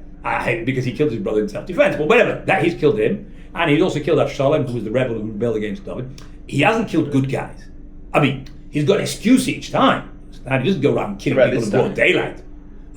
Because he killed his brother in self-defense. But whatever, that he's killed him, and he's also killed Avshalom, who was the rebel who rebelled against David. He hasn't killed good guys. I mean, he's got an excuse each time. And he doesn't go around killing About people in this broad time. daylight.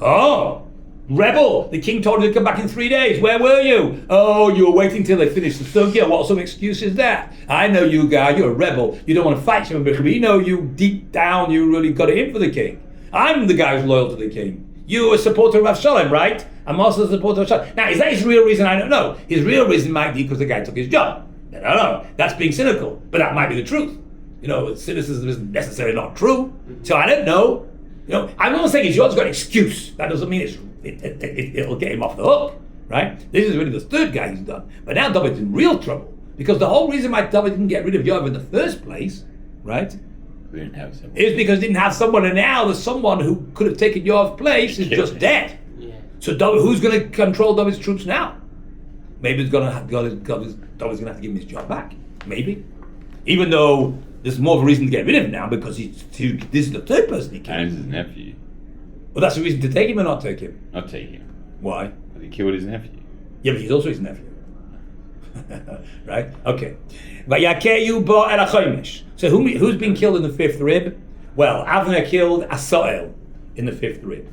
Oh, rebel! The king told you to come back in 3 days. Where were you? Oh, you were waiting till they finished the sugya. What sort of excuse is that? I know you, guy. You're a rebel. You don't want to fight him, but we know you deep down. You really got it in for the king. I'm the guy who's loyal to the king. You are a supporter of Avshalom, right? I'm also a supporter of Avshalom. Now, is that his real reason? I don't know. His real reason might be because the guy took his job. I don't know. That's being cynical, but that might be the truth. You know, cynicism isn't necessarily not true. So I don't know. You know, I'm not saying Yoav's got an excuse. That doesn't mean it'll get him off the hook, right? This is really the third guy he's done. But now David's in real trouble because the whole reason why David didn't get rid of Yoav in the first place, right, We didn't have someone. is because he didn't have someone, and now the someone who could have taken Yoav's place is just dead. Yeah. So David, who's going to control David's troops now? Maybe David's going to have to give him his job back. Maybe, even though there's more of a reason to get rid of him now because this is the third person he killed. And his nephew. Well, that's the reason to take him or not take him. Not take him. Why? But he killed his nephew. Yeah, but he's also his nephew. Right? Okay. Vayakeyu ba el hachomesh. So who's been killed in the fifth rib? Well, Avner killed Asael in the fifth rib.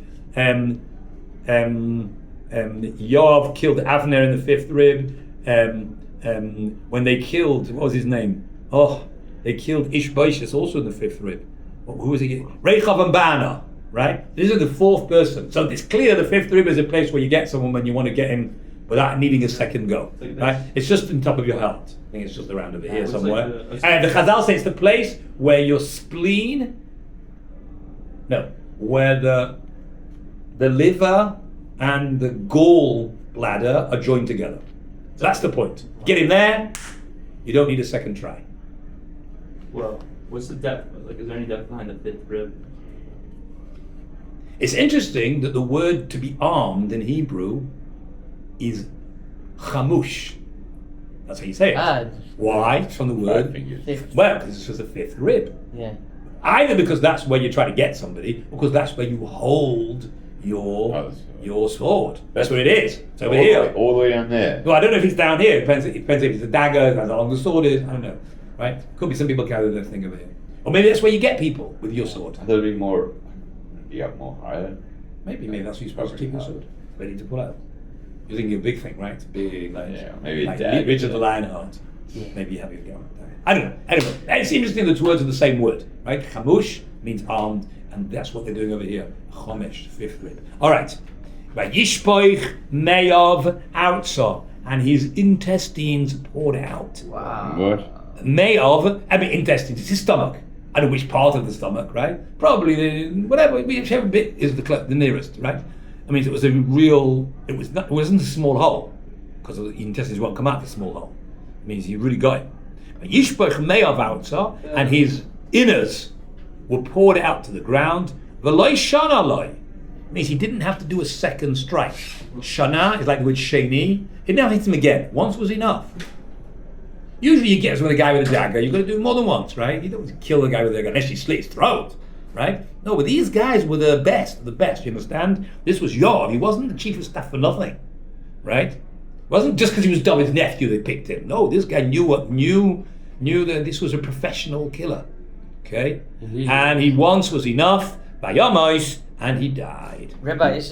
Yoav killed Avner in the fifth rib. When they killed, what was his name? Oh, they killed Ishbosheth also in the fifth rib. Who was he? Rechav and Baana, right? This is the fourth person. So it's clear the fifth rib is a place where you get someone when you want to get him without needing a second go, right? It's just on top of your heart. I think it's just around over here Looks somewhere. like And the Chazal say it's the place where your spleen, where the liver and the gall bladder are joined together. So that's the point. Get in there, you don't need a second try. Well, what's the depth? Like, is there any depth behind the fifth rib? It's interesting that the word to be armed in Hebrew is chamush. That's how you say it. Why? It's from the word. Fifth. Well, because it's just the fifth rib. Yeah. Either because that's where you try to get somebody, or because that's where you hold your sword. That's what it is. It's over here. All the way down there. Well, I don't know if it's down here. It depends if it's a dagger, depends how long the sword is. I don't know. Right? Could be some people carry their thing over here. Or maybe that's where you get people with your sword. I thought it'd be up more higher. Maybe that's where you're supposed to keep your sword. Ready to pull out. You're thinking of a big thing, right? Big, like, Yeah, maybe a like dagger. Richard the Lionheart. Yeah. Maybe you have your gun. I don't know. Anyway, it's interesting that the two words are the same word, right? Chamush means armed, and that's what they're doing over here. Chomesh, fifth rib. All right. Right. Yishpoich Meyav Outsa, and his intestines poured out. Wow. What? Meyav, I mean intestines, it's his stomach. I don't know which part of the stomach, right? Probably whichever bit is the nearest, right? I mean, it was a real. It wasn't a small hole, because the intestines won't come out of a small hole. It means he really got it. Yishpoch Meyav Outsa, and his innards were poured out to the ground. V'loy shana loy. Means he didn't have to do a second strike. Shana is like the word sheni. He didn't have to hit him again. Once was enough. Usually you get with a guy with a dagger, you've got to do more than once, right? You don't kill the guy with a dagger unless you slit his throat. right? No, but these guys were the best, you understand? This was Yoav. He wasn't the chief of staff for nothing, right? It wasn't just because he was David's nephew they picked him. No, this guy knew that this was a professional killer, okay? And he once was enough, by Yomos, and he died. Rabbi, is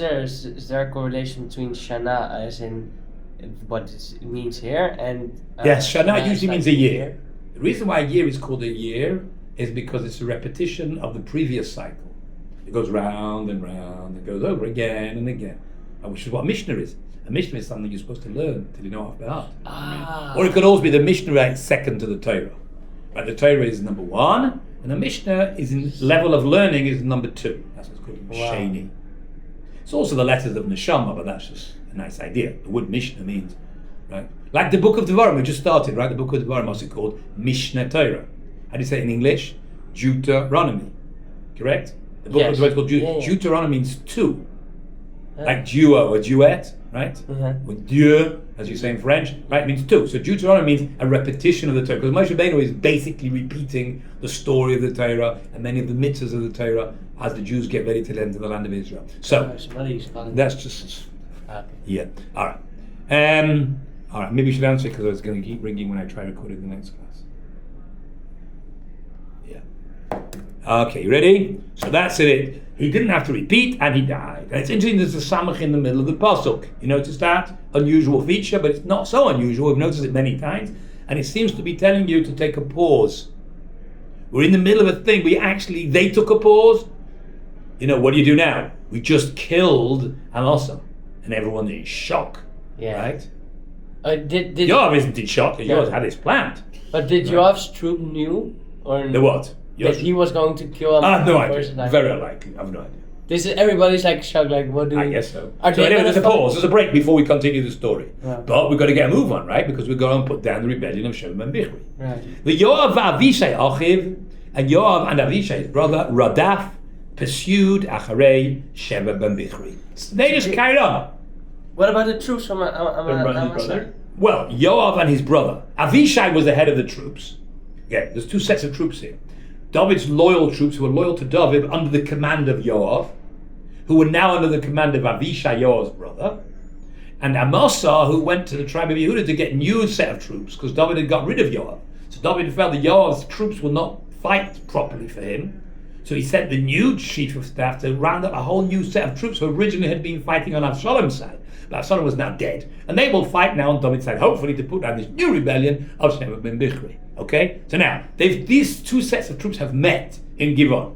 there a correlation between Shana as in what it means here and Yes, Shana usually like means a year. The reason why a year is called a year is because it's a repetition of the previous cycle. It goes round and round, it goes over again and again. Which is what a Mishnah is. A Mishnah is something you're supposed to learn till you know off by heart. Or it could also be the Mishnah right second to the Torah. Right, the Torah is number 1, and the Mishnah is in level of learning is number 2. That's what's called Sheni. It's also the letters of Neshama, but that's just a nice idea. The word Mishnah means, right? Like the Book of Devarim, we just started, right? The Book of Devarim, what's it called? Mishnah Torah. How do you say it in English? Deuteronomy. Correct? The Book of Devarim is called Deuteronomy means 2. Like duo or duet, right? Or Dieu, as you say in French, right? Means 2. So Deuteronomy means a repetition of the Torah. Because Moshe Rabbeinu is basically repeating the story of the Torah and many of the mitzvahs of the Torah as the Jews get ready to enter the land of Israel. So that's just yeah. All right. All right. Maybe we should answer because I was going to keep ringing when I try recording the next class. Yeah. Okay. You ready? So that's it. He didn't have to repeat, and he died. And it's interesting. There's a samach in the middle of the pasuk. You notice that unusual feature, but it's not so unusual. We've noticed it many times, and it seems to be telling you to take a pause. We're in the middle of a thing. They took a pause. You know, what do you do now? We just killed Amasa, and everyone is in shock. Yeah. Right? Yoav isn't in shock. Yoav had his planned. But did Yoav's troop knew or the what? That he was going to kill him? No idea. Very unlikely. I have no idea. This is everybody's like shocked. Like, what do? I guess so. So anyway, there's a pause. There's a break before we continue the story. Yeah. But we've got to get a move on, right? Because we're going to put down the rebellion of Shaul and Bichri. Right. The Yoav Avishai Achiv and Yoav and Avishai's brother Radaf pursued Acharei Sheva ben Bichri. They just carried on. What about the troops from brother? Well, Yoav and his brother. Avishai was the head of the troops. Yeah, there's 2 sets of troops here. David's loyal troops who were loyal to David under the command of Yoav, who were now under the command of Avishai, Yoav's brother, and Amasa, who went to the tribe of Yehuda to get a new set of troops because David had got rid of Yoav. So David felt that Yoav's troops will not fight properly for him. So he sent the new chief of staff to round up a whole new set of troops who originally had been fighting on Avshalom's side. But Avshalom was now dead. And they will fight now on David's side, hopefully to put down this new rebellion of Sheva ben Bichri. Okay? So now, these 2 sets of troops have met in Givon.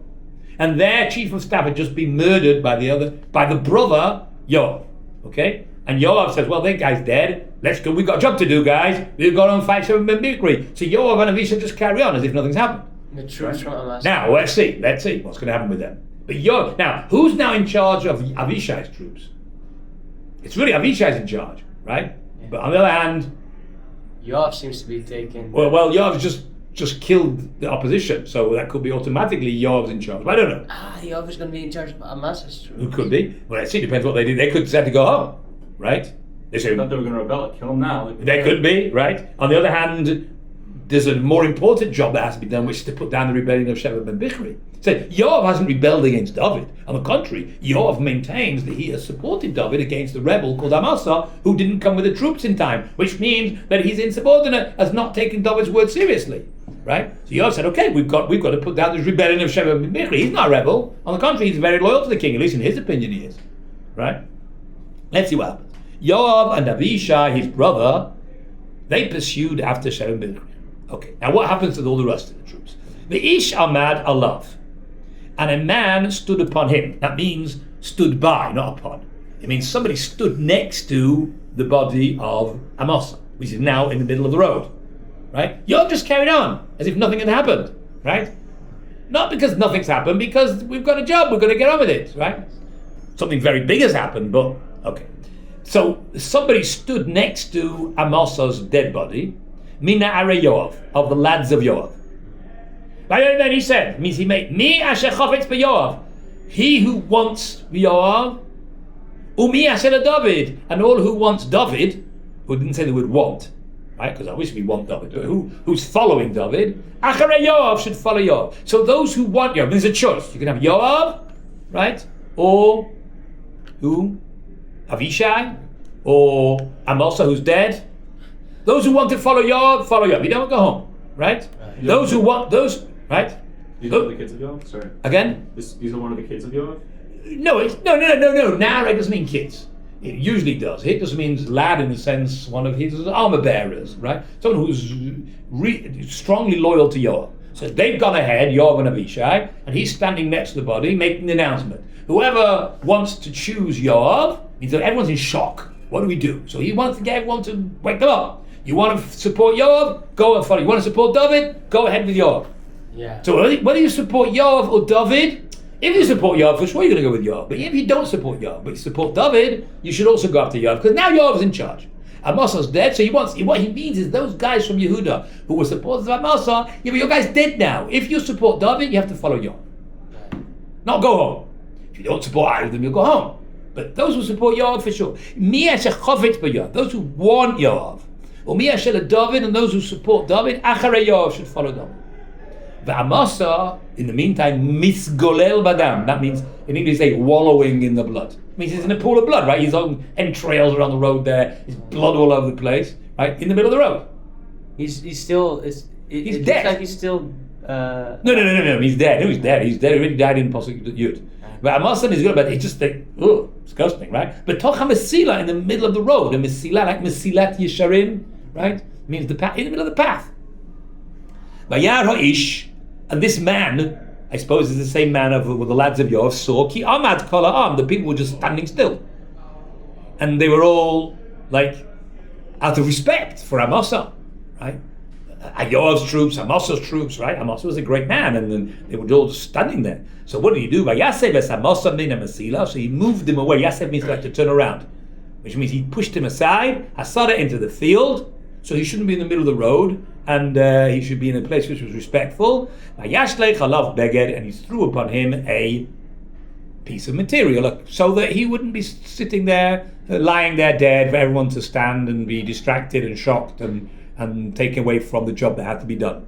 And their chief of staff had just been murdered by the brother, Yoav. Okay? And Yoav says, well, that guy's dead. Let's go. We've got a job to do, guys. We've got to fight Sheva ben Bichri. So Yoav and Avishai just carry on as if nothing's happened. The troops from Amasa. Now, let's see what's going to happen with them. But Yoav, now, who's now in charge of Avishai's troops? It's really Avishai's in charge, right? Yeah. But on the other hand, Yoav seems to be taken. Well, Yoav just killed the opposition, so that could be automatically Yoav's in charge. But I don't know. Yoav is going to be in charge of Amasa's troops. Who could be? Well, let's see. Depends what they did. They could decide to go home, right? They say, I thought they were going to rebel. Kill them now. They could be, right? On the other hand, there's a more important job that has to be done, which is to put down the rebellion of Sheva ben Bichri. So Yoav hasn't rebelled against David. On the contrary, Yoav maintains that he has supported David against the rebel called Amasa, who didn't come with the troops in time, which means that he's insubordinate, has not taken David's word seriously. Right? So Yoav said, okay, we've got to put down this rebellion of Sheva ben Bichri. He's not a rebel. On the contrary, he's very loyal to the king, at least in his opinion he is. Right? Let's see what happens. Yoav and Avishai, his brother, they pursued after Sheva ben Bichri. Okay, now what happens to all the rest of the troops? The Aish Amad Alav, and a man stood upon him. That means stood by, not upon. It means somebody stood next to the body of Amasa, which is now in the middle of the road. Right? Yoav just carried on as if nothing had happened. Right? Not because nothing's happened, because we've got a job, we're going to get on with it. Right? Something very big has happened, but okay. So somebody stood next to Amasa's dead body. Mina Are Yoav, of the lads of Yoav. And then he said, means he made me asher chofetz beYoav, he who wants Yoav, umi asher David, and all who wants David, who didn't say the word want, right? Because obviously we want David. But who's following David? Acharei Yoav should follow Yoav. So those who want Yoav, there's a choice. You can have Yoav, right? Or who? Avishai? Or Amasa, who's dead? Those who want to follow Yoav, follow Yoav. You don't go home, right? Those who want those, right? These are one of the kids of Yoav? Sorry. Again? These are one of the kids of Yoav? No. Nara doesn't mean kids. It usually does. It just means lad in the sense one of his armor bearers, right? Someone who's strongly loyal to Yoav. So they've gone ahead, Yoav and Avishai, and he's standing next to the body making the announcement. Whoever wants to choose Yoav means that everyone's in shock. What do we do? So he wants to get everyone to wake them up. You want to support Yoav? Go and follow. You want to support David? Go ahead with Yoav. Yeah. So whether you support Yoav or David, if you support Yoav, for sure you're going to go with Yoav. But if you don't support Yoav, but you support David, you should also go after Yoav, because now Yoav's in charge. Amasa's dead, so what he means is those guys from Yehuda who were supporters of Amasa, yeah, but your guy's dead now. If you support David, you have to follow Yoav. Not go home. If you don't support either of them, you'll go home. But those who support Yoav, for sure. Those who want Yoav. Or David, and those who support David, Acharei Yoav should follow David. The Amasa, in the meantime, misgolel badam. That means, in English, they say wallowing in the blood. It means he's in a pool of blood, right? His own entrails are on the road there. His blood all over the place, right? In the middle of the road. He's still. He's it dead. Looks like he's still. No. He's dead. No, he's dead. He's dead. He already died in Pasuk Yud. But Amasa is good, but it's just like, disgusting, right? But Tocha Mesila in the middle of the road, a Mesila like Mesilat Yesharim, right? Means the path, in the middle of the path. Vayar Aish, and this man, I suppose is the same man of the lads of Yoav, saw Ki Amad Kol Ha'am, the people were just standing still. And they were all like out of respect for Amasa, right? Yoav's troops, Amasa's troops, right? Amasa was a great man, and then they were all just standing there. So what did he do? So he moved him away. Yasev means like to turn around, which means he pushed him aside, Hasada into the field, so he shouldn't be in the middle of the road, and he should be in a place which was respectful. And he threw upon him a piece of material, so that he wouldn't be sitting there, lying there dead, for everyone to stand and be distracted and shocked and taken away from the job that had to be done.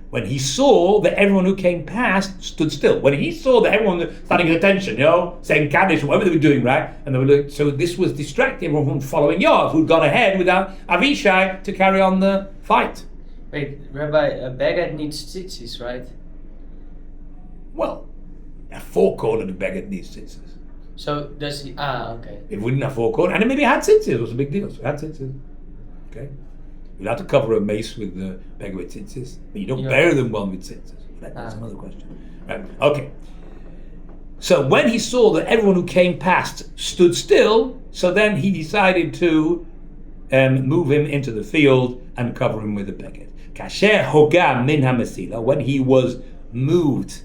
When he saw that everyone who came past stood still, when he saw that everyone was standing at attention, saying Kaddish, whatever they were doing, right? And they were so this was distracting everyone from following Yoav, who'd gone ahead without Avishai to carry on the fight. Wait, Rabbi, a Beged needs tzitzis, right? Well, a four-cornered Beged needs tzitzis. So does he? Okay. If we didn't have four-cornered, and maybe it had tzitzis, what's the big deal? So it had tzitzis. Okay. You'd have to cover a mace with the Beged with tzitzis, but you don't bury them one with tzitzis. That's another question. Right. Okay. So when he saw that everyone who came past stood still, so then he decided to move him into the field and cover him with the Beged. Kasher hoga min ha-mesila, when he was moved,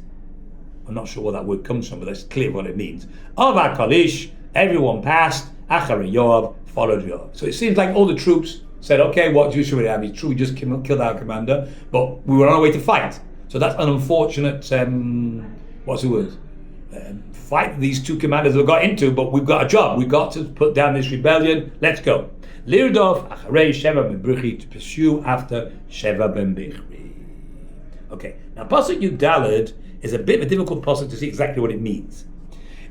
I'm not sure where that word comes from, but that's clear what it means. Ava kalish, everyone passed, Acharei Yoav, followed Yoav. So it seems like all the troops said, okay, what should we have? It's true, we just killed our commander, but we were on our way to fight. So that's an unfortunate, what's the word? Fight these two commanders have got into, but we've got a job. We've got to put down this rebellion. Let's go. Lirdov, Acharei Sheva ben Bichri, to pursue after Sheva ben Bichri. Okay, now Pasuk Yud Daled is a bit of a difficult pasuk to see exactly what it means.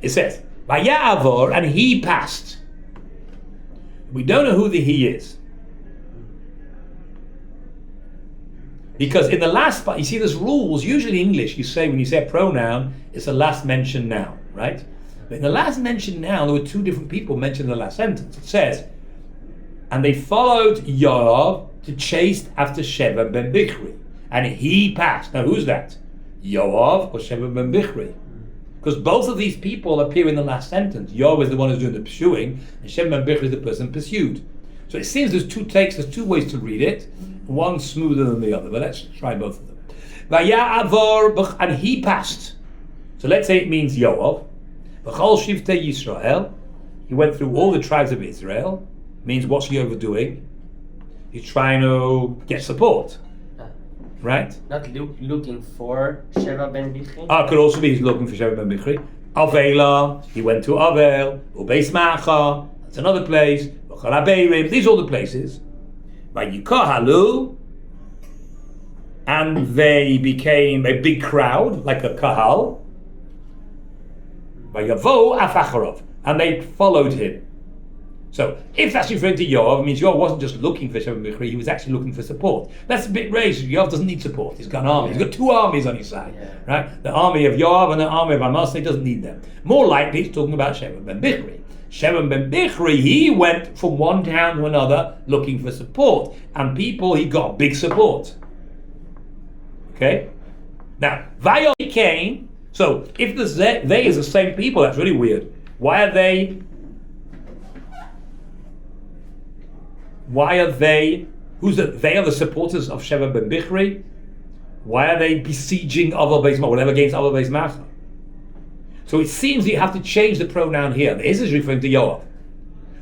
It says, Vaya'avor, and he passed. We don't know who the he is. Because in the last part, you see there's rules, usually in English, you say, when you say a pronoun, it's a last mentioned noun, right? But in the last mentioned noun, there were two different people mentioned in the last sentence. It says, and they followed Yoav to chase after Sheva ben Bichri. And he passed. Now who's that? Yoav or Sheva ben Bichri? Because both of these people appear in the last sentence. Yoav is the one who's doing the pursuing, and Sheva ben Bichri is the person pursued. So it seems there's two ways to read it, one smoother than the other, but let's try both of them. Vaya'avor, and he passed. So let's say it means Yoav. V'chol shivtei Yisrael, he went through all the tribes of Israel. Means what's Yoav doing? He's trying to get support. Right? Not looking for Sheva ben Bichri? Could also be he's looking for Sheva ben Bichri. Avela, he went to Avel. Ubeis Macha, that's another place. these are all the places. Vayikohalu, and they became a big crowd, like a kahal. Vayavo afacharov, and they followed him. So, if that's referring to Yoav, it means Yoav wasn't just looking for Sheva ben Bichri, he was actually looking for support. That's a bit racist. Yoav doesn't need support. He's got an army. He's got two armies on his side, right? The army of Yoav and the army of Amasa. He doesn't need them. More likely, he's talking about Sheva ben Bichri. Sheva ben Bichri, he went from one town to another looking for support, and people, he got big support. Okay? Now, Vayo came. So, if they is the same people, that's really weird. Why are they? Who's the? They are the supporters of Sheva ben Bichri. Why are they besieging Aval Beis Macha? Whatever against Aval Beis Macha. So it seems that you have to change the pronoun here. This is referring to Yoav,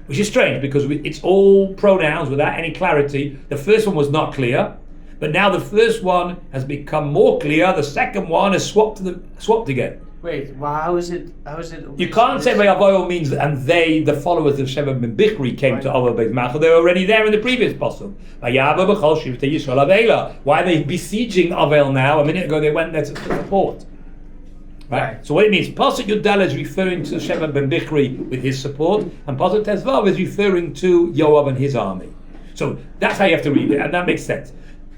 which is strange because it's all pronouns without any clarity. The first one was not clear, but now the first one has become more clear. The second one is swapped again. Wait, well, how is it? You can't say Vayavoyo means and they, the followers of Sheva ben Bichri, came to Aval Beis Macha. They were already there in the previous pasuk. Why are they besieging Avel now? A minute ago they went there to support. Right. So what it means, pasuk Yudal is referring to Sheva ben Bichri with his support, and pasuk Tezvav is referring to Yoav and his army. So that's how you have to read it, and that makes sense.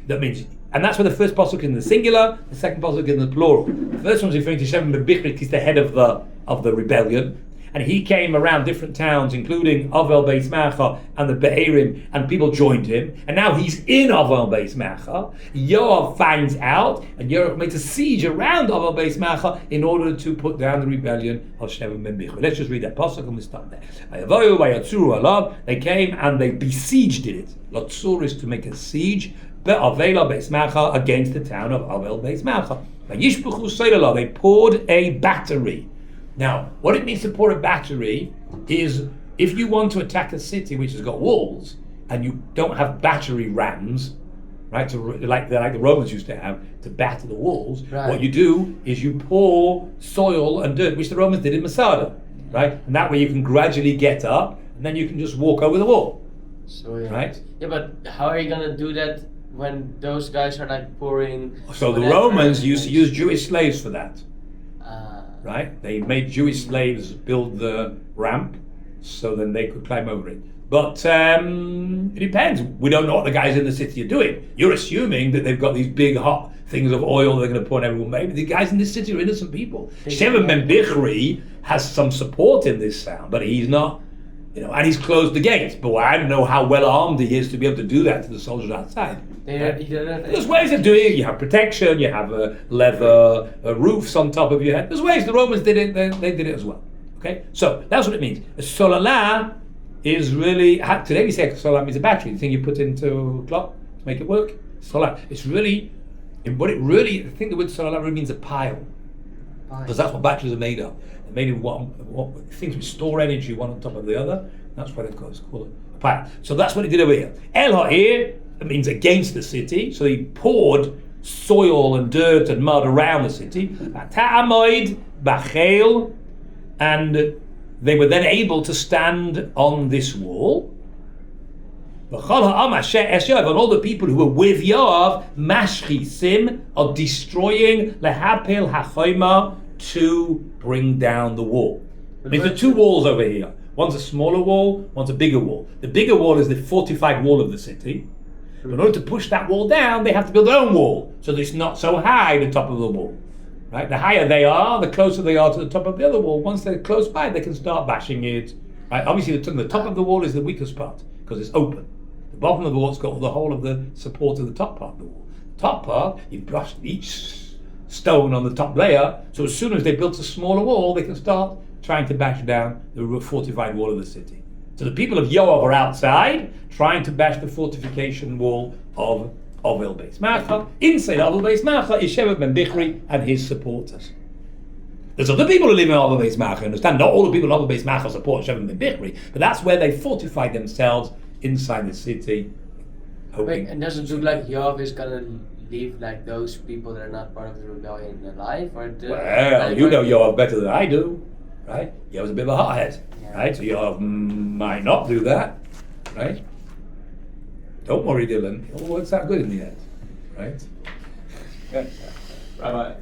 That means. And that's where the first pasuk is in the singular, the second pasuk is in the plural. The first one's referring to Sheva ben Bichri, he's the head of the rebellion, and he came around different towns, including Avel Beis Macha and the Be'erim, and people joined him. And now he's in Avel Beis Macha. Yoav finds out, and Yoav makes a siege around Avel Beis Macha in order to put down the rebellion of Sheva ben Bichri. Let's just read that pasuk and we start there. They came and they besieged it. Lotzur is to make a siege. Be'avela Beis Macha against the town of Avel Beis Macha. They poured a battery. Now, what it means to pour a battery is if you want to attack a city which has got walls and you don't have battery rams, right? Like the Romans used to have to batter the walls. Right. What you do is you pour soil and dirt, which the Romans did in Masada, right? And that way you can gradually get up and then you can just walk over the wall. So yeah. Right? Yeah, but how are you gonna do that when those guys are like pouring? So the Romans used to use Jewish slaves for that. Right? They made Jewish slaves build the ramp so then they could climb over it. But it depends. We don't know what the guys in the city are doing. You're assuming that they've got these big hot things of oil they're going to pour on everyone. Maybe the guys in this city are innocent people. Sheva ben Bichri has some support in this sound, but he's not, and he's closed the gates. But I don't know how well armed he is to be able to do that to the soldiers outside. There's ways of doing it. You have protection, you have leather roofs on top of your head. There's ways. The Romans did it, they did it as well. Okay? So that's what it means. A solala is really, today we say solala means a battery, the thing you put into a clock to make it work. Solala. It's really, I think the word solala really means a pile. Because that's what batteries are made of. They're made of what things which store energy one on top of the other. That's why it's called a pile. So that's what he did over here. El ha'ir, it means against the city. So he poured soil and dirt and mud around the city. Ta'amoid bachel, and they were then able to stand on this wall. And all the people who were with Yoav, mashchisim, are destroying lehapil hachoima, to bring down the wall. There's the two walls over here. One's a smaller wall, one's a bigger wall. The bigger wall is the fortified wall of the city. In order to push that wall down, they have to build their own wall, so that it's not so high, the top of the wall. Right? The higher they are, the closer they are to the top of the other wall. Once they're close by, they can start bashing it. Right? Obviously, the top of the wall is the weakest part, because it's open. The bottom of the wall's got the whole of the support of the top part of the wall. The top part, you've brushed each stone on the top layer, so as soon as they built a smaller wall, they can start trying to bash down the fortified wall of the city. So the people of Yoav are outside, trying to bash the fortification wall of Avel Beis Macha. Inside Avel Beis Macha is Sheva ben Bichri and his supporters. There's other people who live in Avel Beis Macha, understand? Not all the people in Avel Beis Macha support Sheva ben Bichri, but that's where they fortified themselves inside the city. Wait, and does it look like Yoav is gonna leave like those people that are not part of the rebellion alive? Or well, you know Yoav better than I do, right? Yoav's a bit of a hothead, right? So Yoav might not do that, right? Don't worry, Dylan. It all works out good in the end, right? Rabbi,